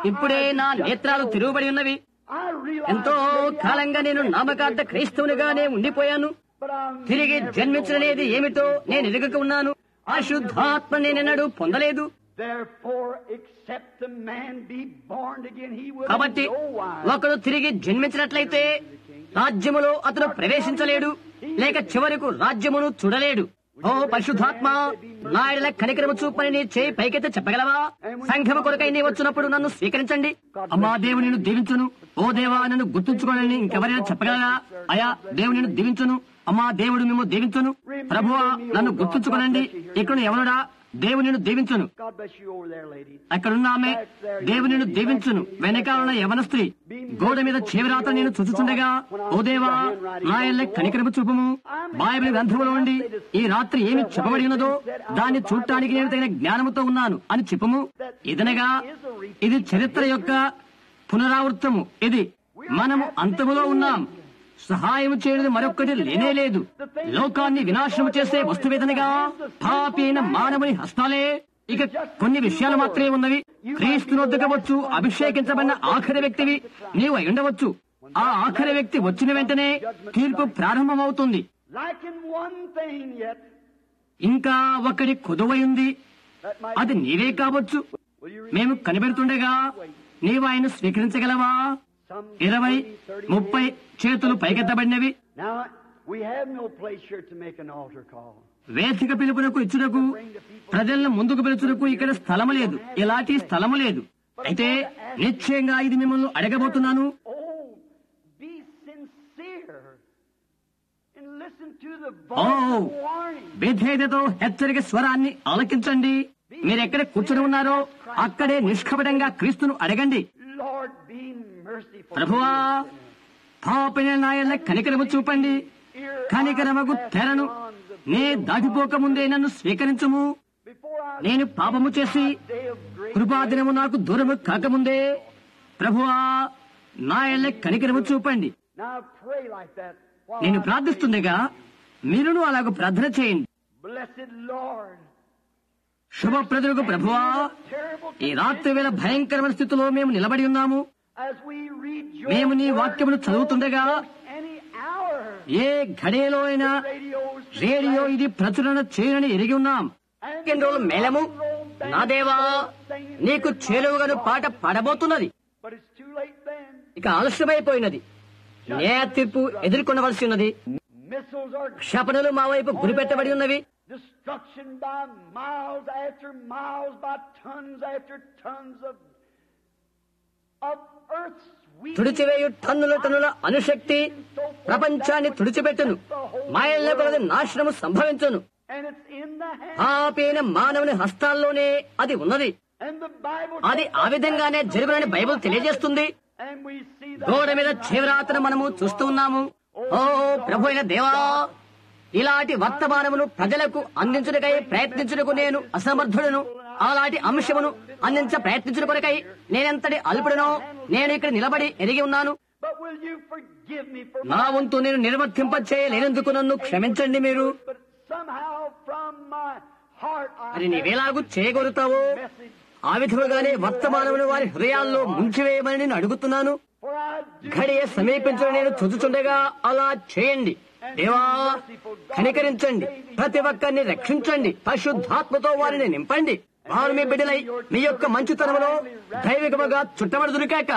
ఇప్పుడే నా నేత్రాలు తిరుగుబడి ఉన్నవి. ఎంతో కాలంగా నేను నామకార్థ క్రైస్తవునిగానే ఉండిపోయాను. తిరిగి జన్మించనేది ఏమిటో నేను ఎరుగక ఉన్నాను. అశుద్ధాత్మ నేనెన్నడూ పొందలేదు. కాబట్టి ఒకడు తిరిగి జన్మించినట్లయితే రాజ్యములో అతను ప్రవేశించలేడు, లేక చివరకు రాజ్యమును చూడలేడు. ఓ పరిశుద్ధాత్మ, నా ఎడల కనికరము చూపని నీ చేయి పైకెత్తి చెప్పగలవా? సంఘము కొరకై నీ వచ్చినప్పుడు నన్ను స్వీకరించండి. అమ్మా, దేవుడు నిన్ను దీవించును. ఓ దేవా, నన్ను గుర్తుంచుకోనని ఇంకెవరైనా చెప్పగలరా? అయా, దేవుడు నిన్ను దీవించును. అమ్మా, దేవుడు మేము దీవించును. ప్రభువా, నన్ను గుర్తుంచుకోనండి. ఇక్కడ ఎవరుడా? దేవుడు నిన్ను దీవించును. అక్కడున్న ఆమె దేవుడు నిన్ను దీవించును. వెనకాలన్న యవన స్త్రీ గోడ మీద చేవిరాత నేను చూచుచుండగా, ఓ దేవా, నా ఎల్ల కనికరము చూపుము. బైబిల్ గ్రంథములో ఉండి ఈ రాత్రి ఏమి చెప్పబడి ఉన్నదో దాన్ని చూడటానికి నేను తగిన జ్ఞానముతో ఉన్నాను అని చెప్పుము. ఇదనగా ఇది చరిత్ర యొక్క పునరావృత్తము. ఇది మనము అంతములో ఉన్నాం. సహాయం చేయడం మరొక్కటి లేనేలేదు. లోకాన్ని వినాశనం చేసే వస్తువేదనగా పాపైన మానవుని హస్తాలే. ఇక కొన్ని విషయాలు మాత్రమే ఉన్నవి. క్రీస్తునొద్దకవచ్చు అభిషేకించబడిన ఆఖరి వ్యక్తివి నీవు అయి ఉండవచ్చు. ఆ ఆఖరి వ్యక్తి వచ్చిన వెంటనే తీర్పు ప్రారంభమవుతుంది. ఇంకా ఒకటి కొదువై ఉంది. అది నీవే కావచ్చు. మేము కనిపెడుతుండగా నీవు ఆయన స్వీకరించగలవా? 20, 30 చేతులు పైకెత్తబడినవి. వేదిక పిలుపునకు ఇచ్చుటకు, ప్రజలను ముందుకు పిలుచుటకు ఇక్కడ స్థలము లేదు. ఎలాంటి స్థలము లేదు. అయితే నిశ్చయంగా ఇది మిమ్మల్ని అడగబోతున్నాను. ఓ, విధేయతతో హెచ్చరిక స్వరాన్ని ఆలకించండి. మీరెక్కడ కూర్చొని ఉన్నారో అక్కడే నిష్కపటంగా క్రీస్తును అడగండి. ప్రభువా, పాపిన నాయన కనికరము చూపండి. కనికరమగు తెరను నే దాటిపోక ముందే నన్ను స్వీకరించుము. నేను పాపము చేసి కృపాదినము నాకు దూరము కాకముందే ప్రభువా నాయన కనికరము చూపండి. నేను ప్రార్థిస్తుండగా మీరును అలాగ ప్రార్థన చేయండి. శుభప్రదులకు ప్రభువా, ఈ రాత్రి వేళ భయంకరమైన స్థితిలో మేము నిలబడి ఉన్నాము. మేము నీ వాక్యమును చదువుతుండగా ఏ ఘడియలో అయినా రేడియో ఇది ప్రచురణ చేయనని ఎరిగి ఉన్నాం. మేళము నా దేవా నీకు చేరువగాను పాట పాడబోతున్నది. ఇక ఆలస్యమైపోయినది. న్యాయ తీర్పు ఎదుర్కొనవలసి ఉన్నది. క్షపణలు మా వైపు గురిపెట్టబడి ఉన్నవి. Destruction by miles after miles, by tons after tons of earth's sweet. తుడిచివేయు టన్నుల అణుశక్తి ప్రపంచాన్ని తుడిచిపెట్టును. మాయల కొలది నాశనము సంభవించును. పాపైన మానవుని హస్తాల్లోనే అది ఉన్నది. అది ఆ విధంగానే జరుగునని బైబిల్ తెలియజేస్తుంది. గోడ మీద చివరాతను మనము చూస్తూ ఉన్నాము. ఓ ప్రభు అయిన దేవా, ఇలాంటి వర్తమానమును ప్రజలకు అందించుటకై ప్రయత్నించుటకు నేను అసమర్థుడను. అలాంటి అంశమును అందించ ప్రయత్నించుట కొరకై నేనెంతటి అల్పుడనో నేను ఇక్కడ నిలబడి ఎరిగి ఉన్నాను. నా వంతు నేను నిర్వర్తింప చేయలేనందుకు నన్ను క్షమించండి. మీరు అది నీవేలాగూ చేయగలుగుతావో ఆ విధముగానే వర్తమానమును వారి హృదయాల్లో ముంచివేయమని నేను అడుగుతున్నాను. ఘడియ సమీపించడం నేను చూచుచుండగా అలా చేయండి. దేవా కనికరించండి. ప్రతి ఒక్కరిని రక్షించండి. పరిశుద్ధాత్మతో వారిని నింపండి. వారు మీ బిడ్డలై మీ యొక్క మంచితనములో దైవికముగా చుట్టబడుదురు కాక.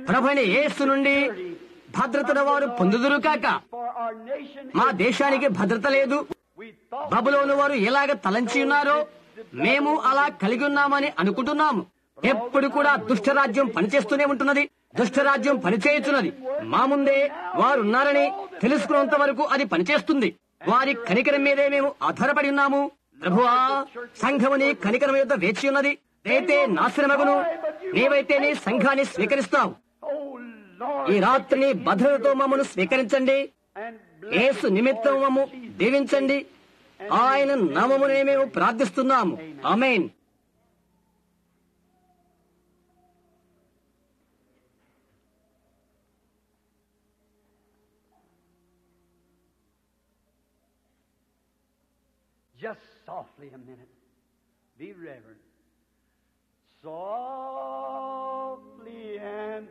ప్రభువైన యేసు నుండి భద్రతను వారు పొందుదురు కాక. మా దేశానికి భద్రత లేదు. బబులోను వారు ఎలాగ తలంచి ఉన్నారో మేము అలా కలిగి ఉన్నామని అనుకుంటున్నాము. ఎప్పుడు కూడా దుష్టరాజ్యం పనిచేస్తూనే ఉంటున్నది. దుష్టరాజ్యం పనిచేయుచున్నది. మా ముందే వారున్నారని తెలుసుకున్నంత వరకు అది పనిచేస్తుంది. వారి కనికరం మీదే మేము ఆధారపడి ఉన్నాము. ప్రభువా, సంఘముని కనికరం యొద్ద వేచి ఉన్నది. అయితే నాశనమగును, నీవైతే నీ సంఘాన్ని స్వీకరిస్తావు. ఈ రాత్రిని భద్రతతో మమ్మను స్వీకరించండి. యేసు నిమిత్తం మమ్ము దీవించండి. ఆయన నామమునే మేము ప్రార్థిస్తున్నాము. ఆమేన్. Just softly a minute. Be reverent. Softly and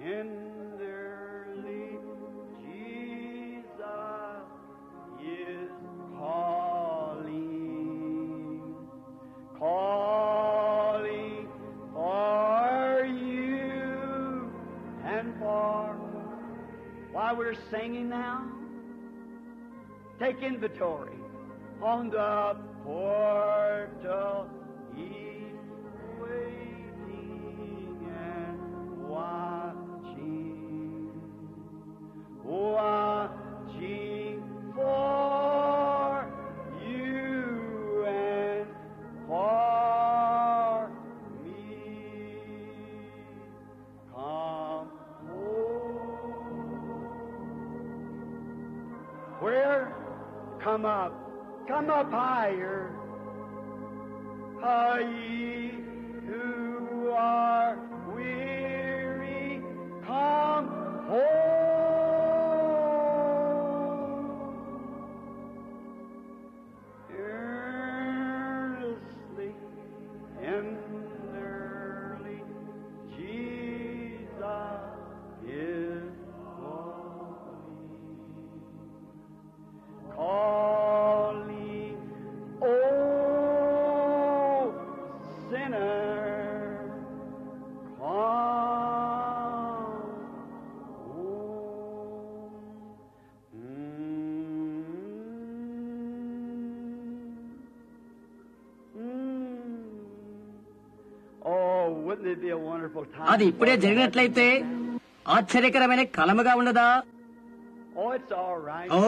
tenderly, Jesus is calling, calling for you and for. While we're singing now, take inventory. On the portal he's waiting and watching, watching for you and for me. Come home. Where? Come up. Come up higher, ye who are weary, come home. Earnestly, tenderly, Jesus is calling. Oh, sinner, come home. Oh, wouldn't it be a wonderful time? అది ఇప్పుడే జరిగినట్లయితే ఆశ్చర్యకరమైన కాలముగా ఉండదా? Oh, it's all right. ఓ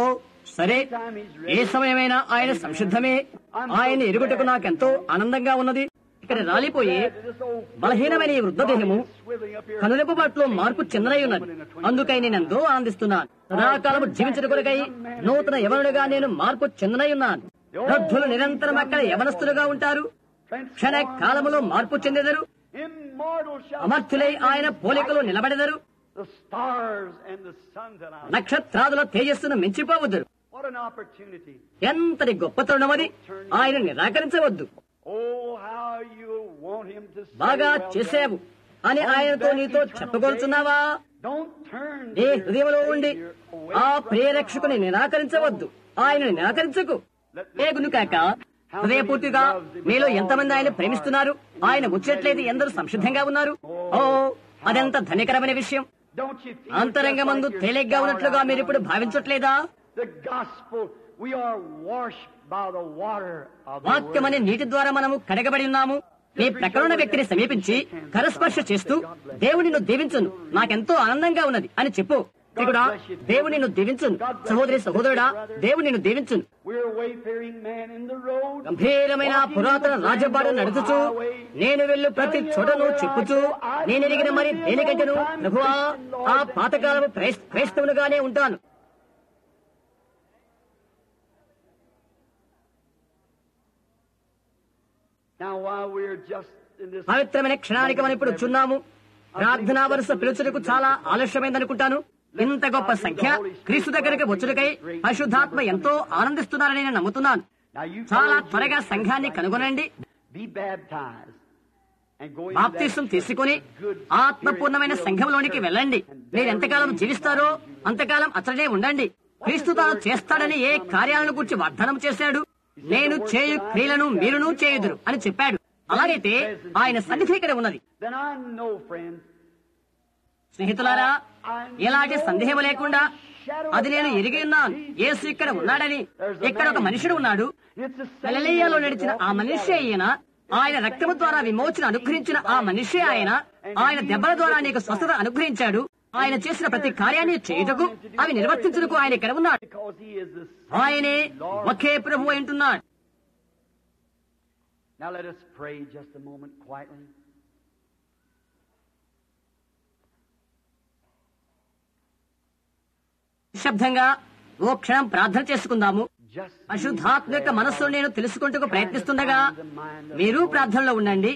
సరే, ఏ సమయమైనా ఆయన సంసిద్ధమే. ఆయన ఎరుగుటకు నాకెంతో ఆనందంగా ఉన్నది. ఇక్కడ రాలిపోయే బలహీనమైన ఈ వృద్ధదేహము కనురెప్పబాట్లో మార్పు చెందనై ఉన్నది. అందుకై నేనెంతో ఆనందిస్తున్నాను. సదాకాలము జీవించడం కొరకై నూతన యవనుడిగా నేను మార్పు చెందనై ఉన్నాను. వృద్ధులు నిరంతరం అక్కడ యవనస్తులుగా ఉంటారు. క్షణ కాలములో మార్పు చెందెదరు. అమర్త్యులై ఆయన పోలికలో నిలబడెదరు. నక్షత్రాదుల తేజస్సును మించిపోవద్దు. ఎంతటి గొప్ప తరుణమది. ఆయన నిరాకరించవద్దు. బాగా చేసావు అని ఆయనతో నీతో చెప్పగలుగుతున్నావా? నీ హృదయంలో ఉండి ఆ ప్రియరక్షకుని నిరాకరించవద్దు. ఆయనను నిరాకరించకు. ఏగును కాక హృదయపూర్తిగా మీలో ఎంతమంది ఆయన ప్రేమిస్తున్నారు? ఆయన వచ్చేట్లయితే ఎందరూ సంసిద్ధంగా ఉన్నారు? ఓ, అదెంత ధన్యకరమైన విషయం. అంతరంగమందు తేలిగ్గా ఉన్నట్లుగా మీరు ఇప్పుడు భావించట్లేదా? వాక్యమనే నీటి ద్వారా మనము కడగబడి ఉన్నాము. నీ ప్రకరణ వ్యక్తిని సమీపించి కరస్పర్శ చేస్తూ దేవుని నువ్వు దీవించును, నాకెంతో ఆనందంగా ఉన్నది అని చెప్పు. కూడా దేవుని నువ్వు దీవించును. సహోదరి సహోదరుడా, దేవుని నువ్వు దీవించును. గంభీరమైన పురాతన రాజబాడు నడుచుచు నేను వెళ్ళు ప్రతి చోటను చెప్పుచు నేను ఎరిగిన మరి దేనికంటేను ప్రభువా ఆ పాతకాలము క్రైస్తవునిగానే ఉంటాను. పవిత్రమైన క్షణానికి మనం ఇప్పుడు వచ్చున్నాము. ప్రార్థనా వరుస పిలుచుటకు చాలా ఆలస్యమైందనుకుంటాను. ఇంత గొప్ప సంఖ్య క్రీస్తు దగ్గరికి వచ్చుటకై పరిశుద్ధాత్మ ఎంతో ఆనందిస్తున్నారని నేను నమ్ముతున్నాను. చాలా త్వరగా సంఘాన్ని కనుగొనండి. బాప్తిసం తీసుకుని ఆత్మపూర్ణమైన సంఘంలోనికి వెళ్ళండి. మీరు ఎంతకాలం జీవిస్తారో అంతకాలం అతడే ఉండండి. క్రీస్తు తాను చేస్తాడని ఏ కార్యాలను గురించి వాగ్దానం చేశాడు? నేను చేయు క్రియలను మీరును చేయుదురు అని చెప్పాడు. అలాగైతే ఆయన సన్నిధి ఇక్కడ ఉన్నది. స్నేహితులారా, ఎలాంటి సందేహం లేకుండా అది నేను ఎరిగి ఉన్నాను. యేసు ఇక్కడ ఉన్నాడని. ఇక్కడ ఒక మనుషుడు ఉన్నాడు. గలిలయలో నడిచిన ఆ మనిషి అయిన ఆయన రక్తము ద్వారా విమోచన అనుగ్రహించిన ఆ మనిషి ఆయన దెబ్బల ద్వారా నీకు స్వస్థత అనుగ్రహించాడు. ఆయన చేసిన ప్రతి కార్యాన్ని చేయుటకు అవి నిర్వర్తించుటకు ఆయన ఇక్కడ ఉన్నాడు. ఆయనే ఒకే ప్రభువు అంటున్నాడు. Now let us pray just a moment quietly. నిశ్శబ్దంగా ఓ క్షణం ప్రార్థన చేసుకుందాము. అశుద్ధాత్మ యొక్క మనస్సును నేను తెలుసుకుంటూ ప్రయత్నిస్తుండగా మీరు ప్రార్థనలో ఉండండి.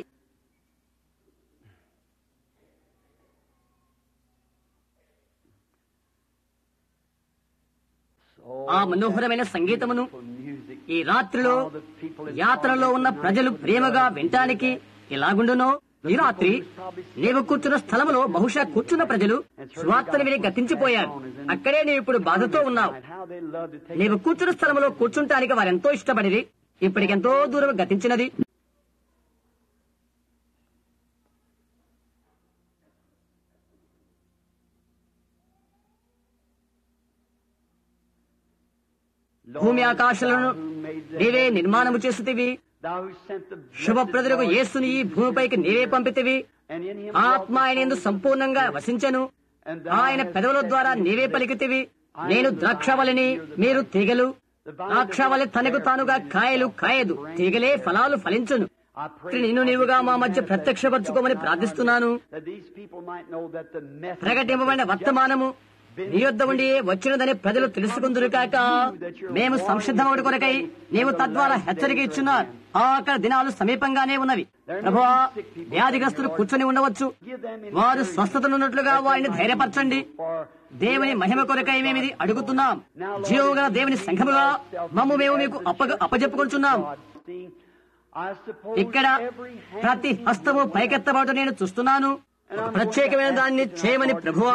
ఆ మనోహరమైన సంగీతమును ఈ రాత్రిలో యాత్రలో ఉన్న ప్రజలు ప్రేమగా వినటానికి ఎలాగుండునో, ఈ రాత్రి నీవు కూర్చున్న స్థలములో బహుశా కూర్చున్న ప్రజలు స్వార్థను విని గతించిపోయారు. అక్కడే నీవు ఇప్పుడు బాధతో ఉన్నావు. నీవు కూర్చున్న స్థలములో కూర్చుంటానికి వారెంతో ఇష్టపడిరి. ఇప్పటికెంతో దూరం గతించినది. భూమి ఆకాశాలను నీవే నిర్మాణము చేసితివి. శుభప్రదులకు యేసుని ఈ భూమిపైకి నీవే పంపితివి. ఆత్మ ఆయన యందు సంపూర్ణంగా వసించెను. ఆయన పెదవుల ద్వారా నీవే పలికితివి. నేను ద్రాక్షవల్లిని, మీరు తీగలు. ద్రాక్షవల్లి తనకు తానుగా కాయలు కాయదు, తీగలే ఫలాలు ఫలించును. నిన్ను నీవుగా మా మధ్య ప్రత్యక్షపరచుకోమని ప్రార్థిస్తున్నాను. ప్రకటింపబడిన వర్తమానము నీ యొద్ద ఉండి వచ్చినదని ప్రజలు తెలుసుకుందురు కాక మేము సంసిద్ధమవుడి కొరకై నీవు తద్వారా హెచ్చరిక ఇచ్చున్నారు. ఆఖరి దినాలు సమీపంగానే ఉన్నవి. ప్రభువా, వ్యాధిగ్రస్తులు కూర్చొని ఉండవచ్చు. వారు స్వస్థతనున్నట్లుగా వారిని ధైర్యపరచండి. దేవుని మహిమ కొరకై మేమిది అడుగుతున్నాం. జీవముగా దేవుని సంఘముగా మేము మీకు అప్పజెప్పుకుంటున్నాం. ఇక్కడ ప్రతి హస్తము పైకెత్తబడటం నేను చూస్తున్నాను. ప్రత్యేకమైన దాన్ని చేయమని ప్రభువా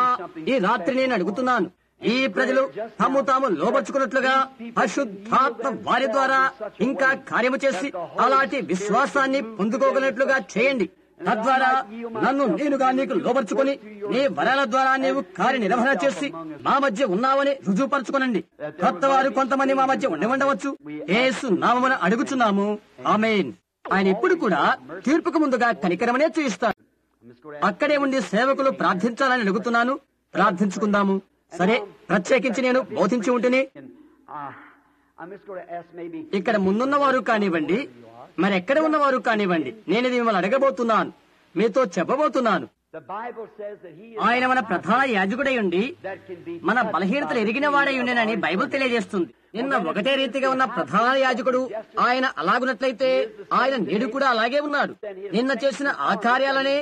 ఈ రాత్రి నేను అడుగుతున్నాను. ఈ ప్రజలు తాము లోబర్చుకున్నట్లుగా పరిశుద్ధాత్మ వారి ద్వారా ఇంకా కార్యము చేసి అలాంటి విశ్వాసాన్ని పొందుకోగలిగినట్లుగా చేయండి. తద్వారా నన్ను నేనుగా నీకు లోబర్చుకుని నీ వరాల ద్వారా నీవు కార్యనిర్వహణ చేసి మా మధ్య ఉన్నావని రుజువుపరచుకునండి. కొత్త వారు కొంతమంది మా మధ్య ఉండవచ్చు. యేసు నామమున అడుగుచున్నాము, ఆమేన్. ఆయన ఇప్పుడు కూడా తీర్పుకు ముందుగా కనికరమనే చూయిస్తాడు. అక్కడే ఉండి సేవకులు ప్రార్థించాలని అడుగుతున్నాను. ప్రార్థించుకుందాము. సరే, ప్రత్యేకించి నేను బోధించి ఉంటేనే ఇక్కడ ముందున్నవారు కానివ్వండి, మరెక్కడ ఉన్నవారు కానివ్వండి, నేను ఇది మిమ్మల్ని అడగబోతున్నాను, మీతో చెప్పబోతున్నాను. ఆయన మన ప్రధాన యాజకుడై ఉండి మన బలహీనతలు ఎరిగిన వాడై ఉండేనని బైబిల్ తెలియజేస్తుంది. నిన్న ఒకటే రీతిగా ఉన్న ప్రధాన యాజకుడు ఆయన అలాగున్నట్లయితే ఆయన నేడు కూడా అలాగే ఉన్నాడు. నిన్న చేసిన ఆ కార్యాలనే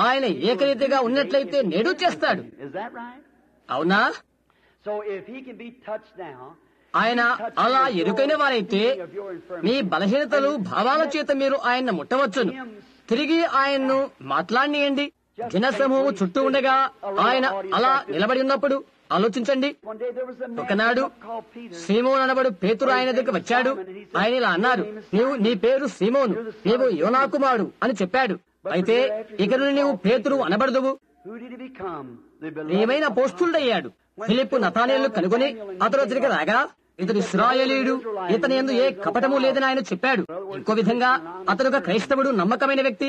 ఆయన ఏకరీతిగా ఉన్నట్లయితే నేడు చేస్తాడు. అవునా? ఆయన అలా ఎరుకైన వారైతే మీ బలహీనతలు భావాల చేత మీరు ఆయన్ను ముట్టవచ్చును. తిరిగి ఆయన్ను మాట్లాడియండి. జనసమూహం చుట్టూ ఉండగా ఆయన అలా నిలబడి ఉన్నప్పుడు ఆలోచించండి. ఒకనాడు సీమోను అనబడు పేతురు ఆయన దగ్గర వచ్చాడు. ఆయన ఇలా అన్నారు, నీ పేరు సీమోను, నీవు యోనా కుమారుడు అని చెప్పాడు. అయితే ఇక నుండి నీవు పేతురు అనబడదువు. ఏమైనా పోస్తుడయ్యాడు. ఫిలిప్పు నతానేలు కనుగొని అతడు తిరిగి రాగా ఇతడు ఇశ్రాయేలీయుడు, ఇతని యందు ఏ కపటము లేదని ఆయన చెప్పాడు. ఇంకో విధంగా అతడుగా క్రైస్తవుడు, నమ్మకమైన వ్యక్తి.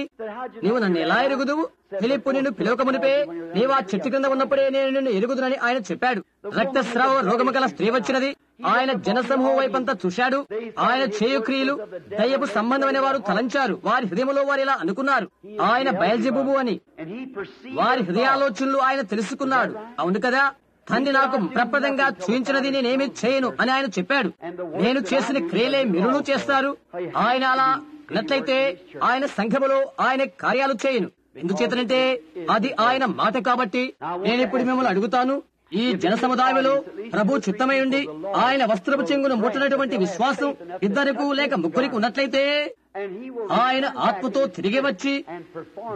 నీవు నన్ను ఎలా ఎరుగుదువు? ఫిలిప్పు నిన్ను పిలవకమునిపే నీవు ఆ చెట్టు కింద ఉన్నప్పుడే నేను నిన్ను ఎరుగుదునని ఆయన చెప్పాడు. రక్తస్రావ రోగము గల స్త్రీ వచ్చినది. ఆయన జనసమూహం వైపంతా చూశాడు. ఆయన చేయు క్రియలు దయ్యపు సంబంధమైన వారు తలంచారు. వారి హృదయంలో వారు ఇలా అనుకున్నారు, ఆయన బయల్జెబుబు అని. వారి హృదయాలోచనలు ఆయన తెలుసుకున్నాడు. అవును కదా, తండ్రి నాకు ప్రప్రదంగా చూయించినది నేనేమి చేయను అని ఆయన చెప్పాడు. నేను చేసిన క్రియలే మీరును చేస్తారు. ఆయన అలా అన్నట్లయితే ఆయన సంఘములో ఆయన కార్యాలు చేయను. ఎందుచేతనంటే అది ఆయన మాట కాబట్టి. నేనిప్పుడు మిమ్మల్ని అడుగుతాను, ఈ జన సముదాయంలో ప్రభు చిత్తమై ఉండి ఆయన వస్త్రపు చెంగును ముట్టనటువంటి విశ్వాసం ఇద్దరికి లేక ముగ్గురికి ఉన్నట్లయితే ఆయన ఆత్మతో తిరిగి వచ్చి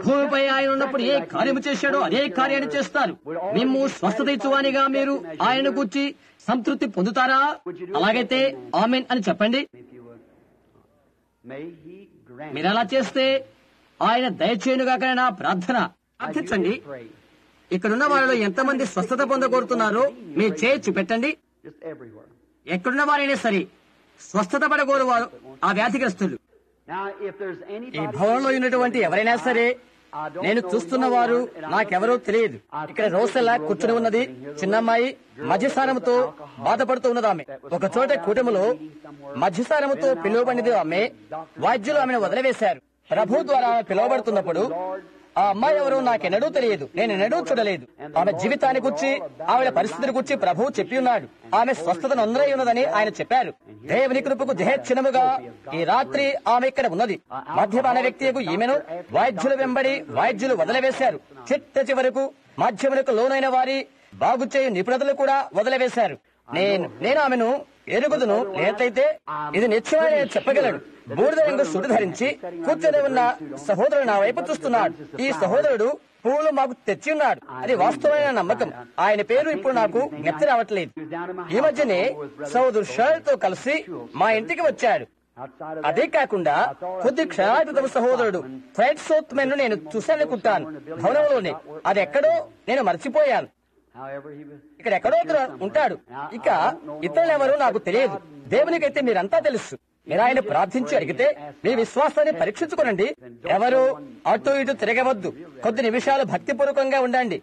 భూమిపై ఆయన ఉన్నప్పుడు ఏ కార్యము చేశాడో అదే కార్యాన్ని చేస్తారు. మేము స్వస్థత ఇచ్చువానిగా మీరు ఆయనను కూర్చి సంతృప్తి పొందుతారా? అలాగైతే ఆమెన్ అని చెప్పండి. మీరు అలా చేస్తే ఆయన దయచేయునుగాక నా ప్రార్థన. ప్రార్థించండి. ఇక్కడున్న వారిలో ఎంతమంది స్వస్థత పొందగోరుతున్నారో మీ చేయి చూపెట్టండి. ఎక్కడున్న వారైనా సరే స్వస్థత పడగోరు వారు ఆ వ్యాధిగ్రస్తులు Now, if there's ఈ anybody భవనంలో ఉన్నటువంటి ఎవరైనా సరే, నేను చూస్తున్న వారు నాకెవరో తెలియదు. ఇక్కడ రోసెల్లా కూర్చుని ఉన్నది, చిన్నమ్మాయి మధ్యస్థానంతో బాధపడుతూ ఉన్నది. ఆమె ఒక చోట కూటమిలో మధ్యస్థానంతో పిలువబడినది ఆమె. వాద్యులు ఆమెను వదిలివేశారు. ప్రభు ద్వారా ఆమె పిలువబడుతున్నప్పుడు ఆ అమ్మాయి ఎవరో నాకెన్నడూ తెలియదు, నేనెన్నడూ చూడలేదు. ఆమె జీవితాన్ని గురించి, ఆవిడ పరిస్థితిని గురించి ప్రభువు చెప్పి ఉన్నాడు. ఆమె స్వస్థతను అందరై ఉన్నదని ఆయన చెప్పారు. దేవుని కృపకు జయచిన్నముగా ఈ రాత్రి ఆమె ఇక్కడ ఉన్నది. మధ్యపాన వ్యక్తికు ఈమెను వాద్యులు వెంబడి వాద్యులు వదిలివేశారు. చిట్ట చివరకు మధ్యములకు లోనైన వారి బాగు చేయు నిపుణతలు కూడా వదిలివేశారు. నేను ఆమెను ఎరుగుదును, లేనట్లయితే ఇది నిశ్చయమని నేను చెప్పగలను. బూడిద రంగు సుడి ధరించి కూర్చొని ఉన్న సహోదరుడు నా వైపు చూస్తున్నాడు. ఈ సహోదరుడు పూలు మాకు తెచ్చి ఉన్నాడు. అది వాస్తవమైన నమ్మకం. ఆయన పేరు ఇప్పుడు నాకు నెత్తి రావట్లేదు. ఈ మధ్యనే సహోదరు షర్తో కలిసి మా ఇంటికి వచ్చాడు. అదే కాకుండా కొద్ది క్షణాల క్రితం సహోదరుడు ఫ్రైడ్ సోత్మెన్ నేను చూశానుకుంటాను భవనంలోనే. అది ఎక్కడో నేను మర్చిపోయాను. ఇక్కడ ఎక్కడో ఉంటాడు. ఇక ఇతరులు ఎవరో నాకు తెలియదు. దేవునికైతే మీరంతా తెలుసు. మీరు ఆయన ప్రార్థించి అడిగితే మీ విశ్వాసాన్ని పరీక్షించుకోనండి. ఎవరు అటు ఇటు తిరగవద్దు. కొద్ది నిమిషాలు భక్తిపూర్వకంగా ఉండండి.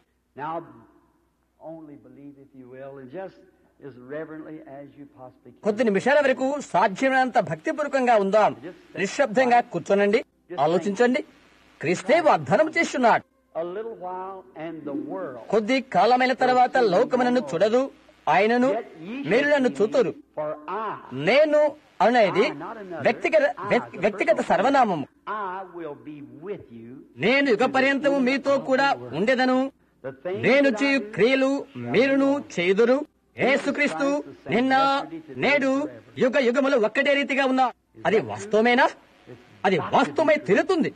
కొద్ది నిమిషాల వరకు సాధ్యమైనంత భక్తిపూర్వకంగా ఉందాం. నిశ్శబ్దంగా కూర్చోనండి, ఆలోచించండి. క్రీస్తే వాగ్దానం చేస్తున్నాడు. కొద్ది కాలమైన తర్వాత లోకమునన్ను చూడదు, ఆయనను మీరు నన్ను చూతురు. నేను అనేది వ్యక్తిగత సర్వనామము. నేను యుగ పర్యంతము మీతో కూడా ఉండేదను. నేను చేయు క్రియలు మీరును చేయుదురు. యేసుక్రీస్తు నిన్న నేడు యుగ యుగములు ఒక్కటే రీతిగా ఉన్నా. అది వాస్తవమేనా? అది వాస్తవమై తీరుతుంది.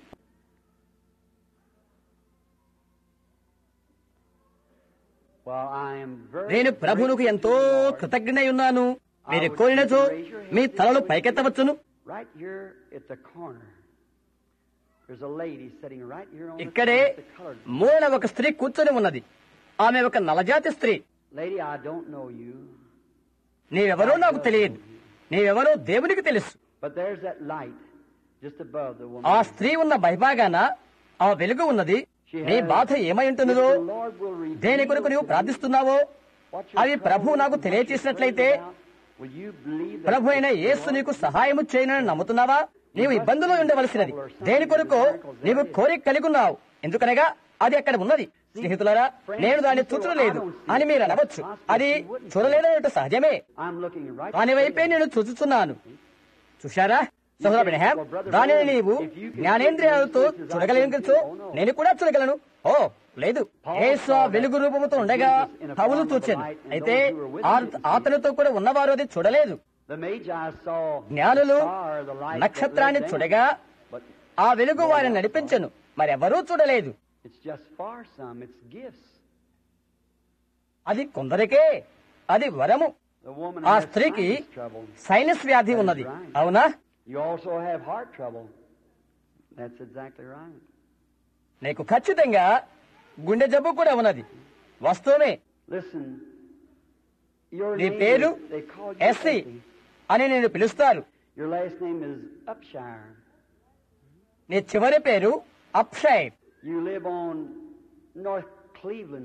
నేను ప్రభువుకు ఎంతో కృతజ్ఞై ఉన్నాను. మీరు కోరినచో మీ తలలు పైకెత్తవచ్చును. ఇక్కడే మూల ఒక స్త్రీ కూర్చొని ఉన్నది. ఆమె ఒక నలజాతి స్త్రీ. నీవెవరో నాకు తెలియదు, నీవెవరో దేవునికి తెలుసు. ఆ స్త్రీ ఉన్న బైభాగాన ఆ వెలుగు ఉన్నది. నీ బాధ ఏమై ఉంటున్నదో, దేని కొరకు నువ్వు ప్రార్థిస్తున్నావో అవి ప్రభు నాకు తెలియచేసినట్లయితే, ప్రభు అయిన యేసు నీకు సహాయము చేయనని నమ్ముతున్నావా? నీవు ఇబ్బందులో ఉండవలసినది దేని కొరకు నీవు కోరిక కలిగి ఉన్నావు. ఎందుకనగా అది అక్కడ ఉన్నది. స్నేహితులారా, నేను దాన్ని చూచలేదు అని మీరు అనవచ్చు. అది చూడలేదన్నట్టు సహజమే. దాని వైపే నేను చూచుతున్నాను. చూశారా సహోదర బ్రహ్యాం, దానిని నీవు జ్ఞానేంద్రియాలతో చూడగలిగో, నేను కూడా చూడగలను. ఓ లేదు, యేసు వెలుగు రూపముతో ఉండగా పౌలు చూచాను. అయితే అతనితో కూడా ఉన్నవారు అది చూడలేదు. జ్ఞానులు నక్షత్రాన్ని చూడగా ఆ వెలుగు వారిని నడిపించను, మరెవరూ చూడలేదు. అది కొందరికే, అది వరము. ఆ స్త్రీకి సైనస్ వ్యాధి ఉన్నది, అవునా? నీకు ఖచ్చితంగా గుండె జబ్బు కూడా ఉన్నది, వాస్తవమే. నీ పేరు ఎస్సీ అని నేను పిలుస్తారు. నీ చివరి పేరు అప్షైర్.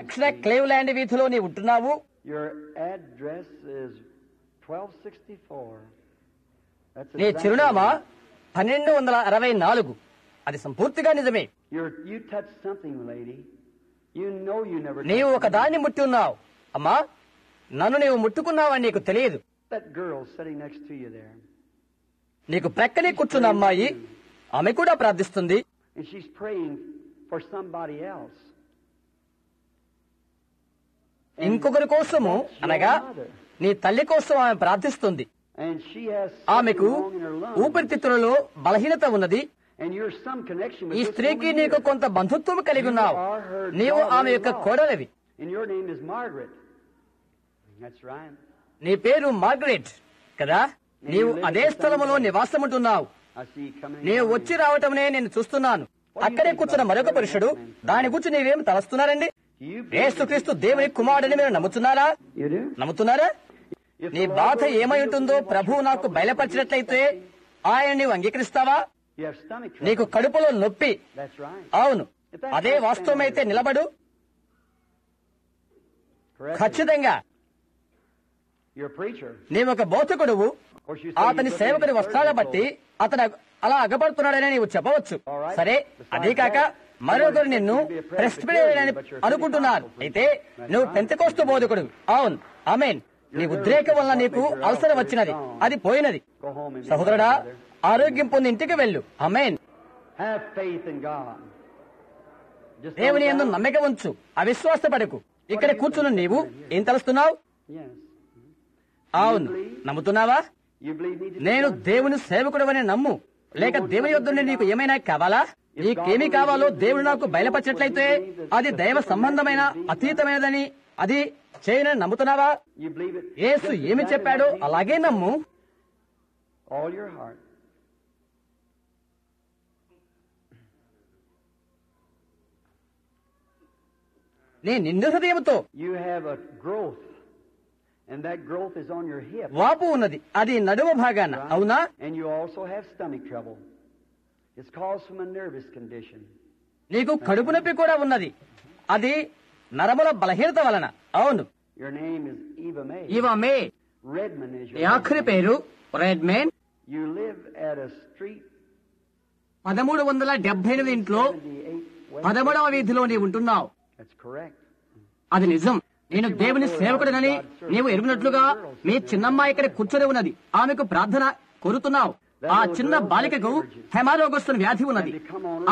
దక్షిణ క్లీవ్లాండ్ వీధిలో నీ ఉంటున్నావు. నీ చిరునామా 1264. అది సంపూర్తిగా నిజమే. నీవు ఒక దాన్ని ముట్టి ఉన్నావు. అమ్మా, నన్ను నీవు ముట్టుకున్నావని నీకు తెలియదు. నీకు ప్రక్కనే కూర్చున్న అమ్మాయి, ఆమె కూడా ప్రార్థిస్తుంది. ఇంకొకరి కోసము, అనగా నీ తల్లి కోసం ఆమె ప్రార్థిస్తుంది. ఆమెకు ఊపిరితిత్తులలో బలహీనత ఉన్నది. ఈ స్త్రీకి నీకు కొంత బంధుత్వం కలిగి ఉన్నావు. నీవు ఆమె యొక్క కోడలివి. నీ పేరు మార్గరెట్ కదా? నీవు అదే స్థలములో నివాసముంటున్నావు. నీవు వచ్చి రావటంనే నేను చూస్తున్నాను. అక్కడే కూర్చున్న మరొక పురుషుడు. దాని గురించి నీవేం తలస్తున్నారండి? యేసుక్రీస్తు దేవుని కుమారుడని మీరు నమ్ముతున్నారా? నీ బాధ ఏమై ఉంటుందో ప్రభువు నాకు బయలుపరిచినట్లయితే ఆయన నీవు అంగీకరిస్తావా? You have stomach trouble. నీకు కడుపులో నొప్పి. That's right. అవును, అదే వాస్తవమైతే నిలబడు. Correct. ఖచ్చితంగా You're a preacher. నీవొక బోధకుడువు. అతని సేవకుని వస్త్రాల బట్టి అతను అలా అగపడుతున్నాడని నీవు చెప్పవచ్చు. సరే, అదే కాక మరొకరు నిన్ను ప్రెస్బిటేరియన్ అనుకుంటున్నారు. అయితే నువ్వు పెంతెకోస్తు బోధకుడు. అవును, ఆమేన్. నీ ఉద్రేకం వల్ల నీకు అవసరం వచ్చినది, అది పోయినది. Go home and సహోదరుడా, ఆరోగ్యం పొంది ఇంటికి వెళ్ళు. ఆమేన్. have faith in God. Just దేవుని don't యందు doubt. నమ్మిక ఉంచు, అవిశ్వాసపడకు. ఇక్కడ కూర్చున్న నీవు ఏం తలుస్తున్నావు? Yes. అవును, నమ్ముతున్నావా? You believe me to నేను దేవుని సేవకుడవని నమ్ము. లేక దేవుని యొద్ద నుండి నీకు ఏమైనా కావాలా? నీకేమి కావాలో దేవుడు నాకు బయలుపరిచినట్లయితే అది దైవ సంబంధమైన అతీతమైనదని అది చేయనని నమ్ముతున్నావా? You believe it. యేసు ఏమి చెప్పాడో అలాగే నమ్ము. All your heart. నీ నిండు హృదయముతో. You have a growth, and that growth is on your hip. వాపు ఉన్నది, అది నడుమ భాగాన. అవునా? And you also have stomach trouble. It's caused from a nervous condition. నీకు కడుపు నొప్పి కూడా ఉన్నది, అది నరముల బలహీనత వలన. అవును. Your name is Eva May. ఇవా మే. Redmond is ఈ your ఆఖరి పేరు రెడ్మేన్. You live at a street 1378 ఇంట్లో 78 West. 13వ వీధిలో నీవు ఉంటున్నావు. That's correct. అది నిజం. నేను దేవుని సేవకుడినని నీవు ఎరుగునట్లుగా మీ చిన్నమ్మాయి ఇక్కడ కూర్చొని ఉన్నది. ఆమెకు ప్రార్థన కోరుతున్నావు. ఆ చిన్న బాలికకు హెమారోగస్తుని వ్యాధి ఉన్నది.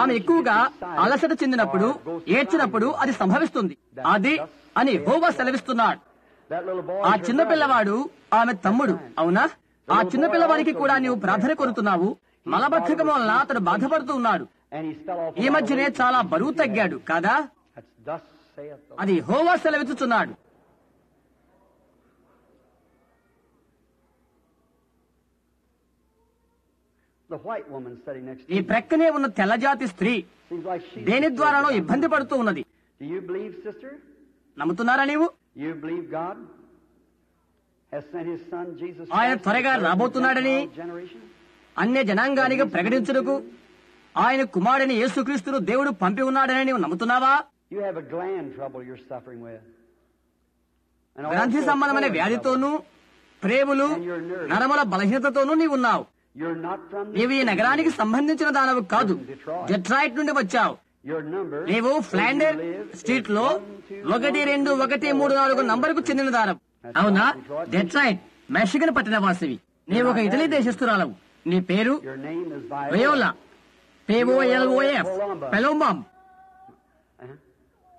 ఆమె ఎక్కువగా అలసట చెందినప్పుడు, ఏడ్చినప్పుడు అది సంభవిస్తుంది. అది అని యెహోవా సెలవిస్తున్నాడు. That little boy. ఆ చిన్న పిల్లవాడు ఆమె తమ్ముడు. అవునా? ఆ చిన్న పిల్లవాడికి కూడా నీవు ప్రార్థన కోరుతున్నావు. మలబద్ధకం వలన అతడు బాధపడుతూ ఉన్నాడు. And he fell off. ఈ మధ్యనే చాలా బరువు తగ్గాడు కాదా? That's thus saith the Lord. అది యెహోవా సెలవిస్తున్నాడు. The white woman sitting next to ఈ you. ప్రక్కనే ఉన్న తెల్లజాతి స్త్రీ Seems like she's. దేని ద్వారానో ఇబ్బంది పడుతూ ఉన్నది. Do you believe, sister? నమ్ముతున్నారా నీవు? You believe God has sent His Son Jesus ఆయన Christ త్వరగా to the రాబోతున్నాడని Gentile generation? అన్య జనాంగానికి ప్రకటించుటకు ఆయన కుమారుని యేసుక్రీస్తును దేవుడు పంపి ఉన్నాడని నీవు నమ్ముతున్నావా? You have a gland trouble you're suffering with. And గ్రంథి also సంబంధమైన colon వ్యాధితోనూ, ప్రేములు, నరముల బలహీనతతోనూ నీవున్నావు. trouble. You're not from నీవు ఈ నగరానికి సంబంధించిన దానవు కాదు. డెట్రాయిట్ నుండి వచ్చావు. your number. నీవు ఫ్లాండర్ స్ట్రీట్ లో 12134 నంబరుకు చెందిన దానవు. అవునా? డెట్రాయిట్ మెషిగన్ పట్టిన వాసివి. నీవు ఒక ఇటలీ దేశస్తురాలవు. నీ పేరు Your name is Viola. Viola. POLOF పెలోంబాం.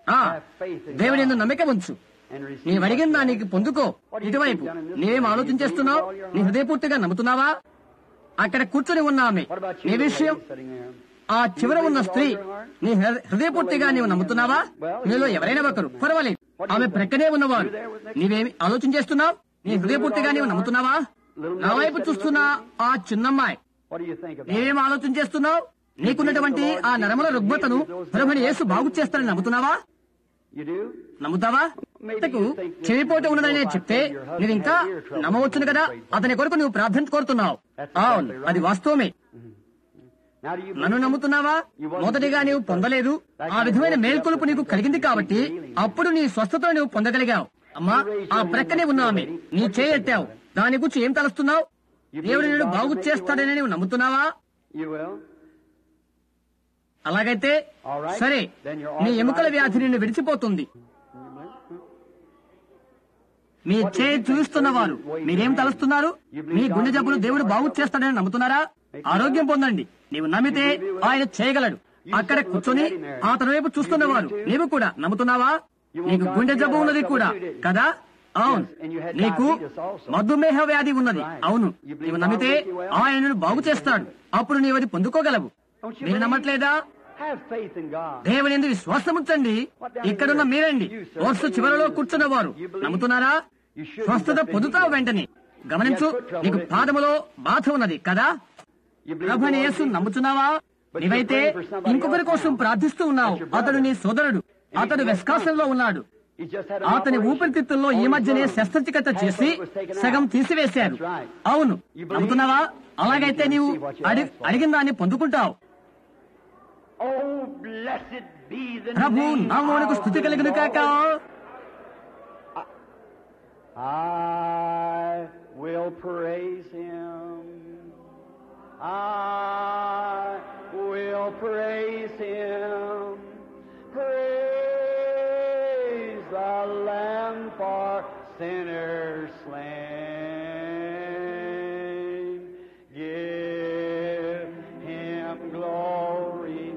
Have faith in దేవుని యందు God నమ్మిక ఉంచు. and receive నీవు అడిగిన what you దానికి పొందుకో. ఇటువైపు నీవేం ఆలోచించేస్తున్నావు? నీ హృదయపూర్తిగా నమ్ముతున్నావా? అక్కడ కూర్చొని ఉన్న ఆమె What about నీ you, the విషయం, lady sitting there? ఆ చివర ఉన్న స్త్రీ, నీ హృదయపూర్తిగా నీవు నమ్ముతున్నావా? నీలో ఎవరైనా ఒకరు పర్వాలేదు. ఆమె ప్రక్కనే ఉన్నవారు. నీవేమి ఆలోచన చేస్తున్నావు? నీ హృదయపూర్తిగా నీవు నమ్ముతున్నావా? నా వైపు చూస్తున్న ఆ చిన్నమ్మాయి, What do you think about it? నీవేం ఆలోచన చేస్తున్నావు? నీకున్నటువంటి ఆ నరముల రుగ్మతను ప్రభుని యేసు బాగు చేస్తానని నమ్ముతున్నావా? You do? నమ్ముతావా? ఇంతకు చెవిపోటు ఉన్నదని నేను చెప్తే నువ్వు ఇంకా నమ్మవచ్చును కదా. అతని కొరకు నువ్వు ప్రార్థన కోరుతున్నావు. అవును, అది వాస్తవమే. Now do you నన్ను నమ్ముతున్నావా? మొదటిగా నీవు పొందలేదు. ఆ విధమైన మేల్కొలుపు నీకు కలిగింది కాబట్టి అప్పుడు నీ స్వస్థతను నువ్వు పొందగలిగావు. అమ్మా, ఆ ప్రక్కనే ఉన్నావు. నీ చేయి ఎత్తావు. దాని గురించి ఏం తలుస్తున్నావు? దేవుడు నేను బాగు చేస్తాడని నీవు నమ్ముతున్నావా? You will? అలాగైతే సరే, నీ ఎముకల వ్యాధి నిన్ను విడిచిపోతుంది. మీ చేయి చూస్తున్న వారు మీరేం తలుస్తున్నారు? మీ గుండె జబ్బును దేవుడు బాగు చేస్తాడని నమ్ముతున్నారా? ఆరోగ్యం పొందండి. నీవు నమ్మితే ఆయన చేయగలడు. అక్కడ కూర్చొని అతని వైపు చూస్తున్నవారు నీవు కూడా నమ్ముతున్నావా? నీకు గుండె జబ్బు ఉన్నది కూడా కదా? అవును. నీకు మధుమేహ వ్యాధి ఉన్నది. అవును. నీవు నమ్మితే ఆయనను బాగు చేస్తాడు. అప్పుడు నీవు అది పొందుకోగలవు. మీరు నమ్మట్లేదా? Have faith in God. దేవుని యందు విశ్వాసం ఉంచండి. ఇక్కడున్న మీరండి, కోర్సు చివరలో కూర్చున్నవారు నమ్ముతున్నారా? స్వస్థత పొందుతావు వెంటనే. గమనించు, నీకు పాదములో బాధ ఉన్నది కదా? You believe ప్రభుని the Lord యేసు Jesus? నమ్ముతున్నావా? నీవైతే ఇంకొకరి కోసం ప్రార్థిస్తూ ఉన్నావు. అతడు నీ సోదరుడు. అతడు వెస్కాసంలో ఉన్నాడు. అతని ఊపిరితిత్తుల్లో ఈ మధ్యనే శస్త్రచికిత్స చేసి సగం తీసివేశారు. అవును, నమ్ముతున్నావా? అలాగైతే నీవు అడిగిన దాన్ని పొందుకుంటావు. ప్రభు నామమునకు స్తుతి కలుగును కాక. I will praise him. I will praise him. Praise the Lamb for sinners slain. Give him glory,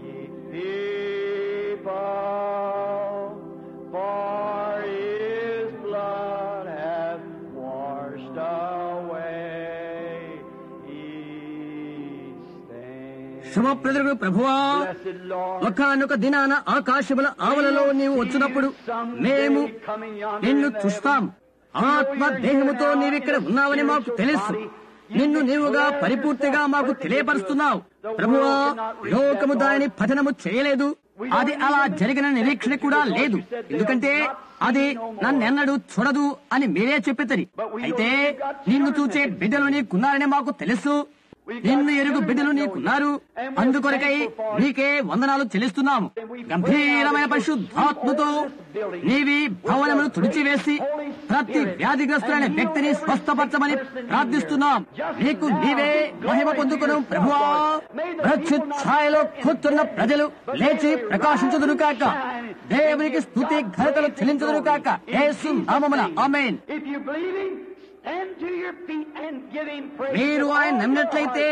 ye people, for his blood hath washed away each stain. శుభప్రదుడు ప్రభువా, Blessed Lord, ఒకనొక దినాన ఆకాశముల ఆవలలో నీవు వచ్చినప్పుడు మేము నిన్ను చూస్తాం. ఆత్మ దేహముతో నీవిక్కడ ఉన్నావని మాకు తెలుసు. నిన్ను నీవుగా పరిపూర్తిగా మాకు తెలియపరుస్తున్నావు. ప్రభువా, లోకము దానిని పఠనము చేయలేదు. అది అలా జరిగిన నిరీక్షణ కూడా లేదు. ఎందుకంటే అది నన్నెన్నడూ చూడదు అని మీరే చెప్పితరి. అయితే నిన్ను చూచే బిడ్డలు నీకున్నారని మాకు తెలుసు. నిన్ను ఎరుగు బిడ్డలు నీకున్నారు. అందుకొరకై నీకే వందనాలు చెల్లిస్తున్నాము. గంభీరమైన పరిశుద్ధాత్మతో నీవి భవనమును తుడిచివేసి ప్రతి వ్యాధిగ్రస్తులైన వ్యక్తిని స్వస్థపరచమని ప్రార్థిస్తున్నాం. నీకు నీవే మహిమ పొందుకును ప్రభువా. ఛాయలో కూర్చున్న ప్రజలు లేచి ప్రకాశించుదురు కాక. దేవునికి స్తుతి ఘనతలు చెల్లించుదురు కాక. యేసు నామమున ఆమేన్. మీరు ఆయన నమ్మినట్లయితే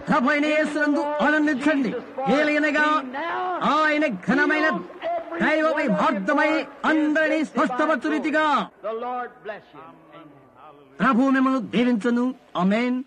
ప్రభు అయిన యేసునందు ఆనందించండి. ఏలయనగా ఆయన ఘనమైన దైవమై అందరినీ స్వస్థపరచు రీతిగా ప్రభు మిమ్మల్ని దీవించును. ఆమేన్.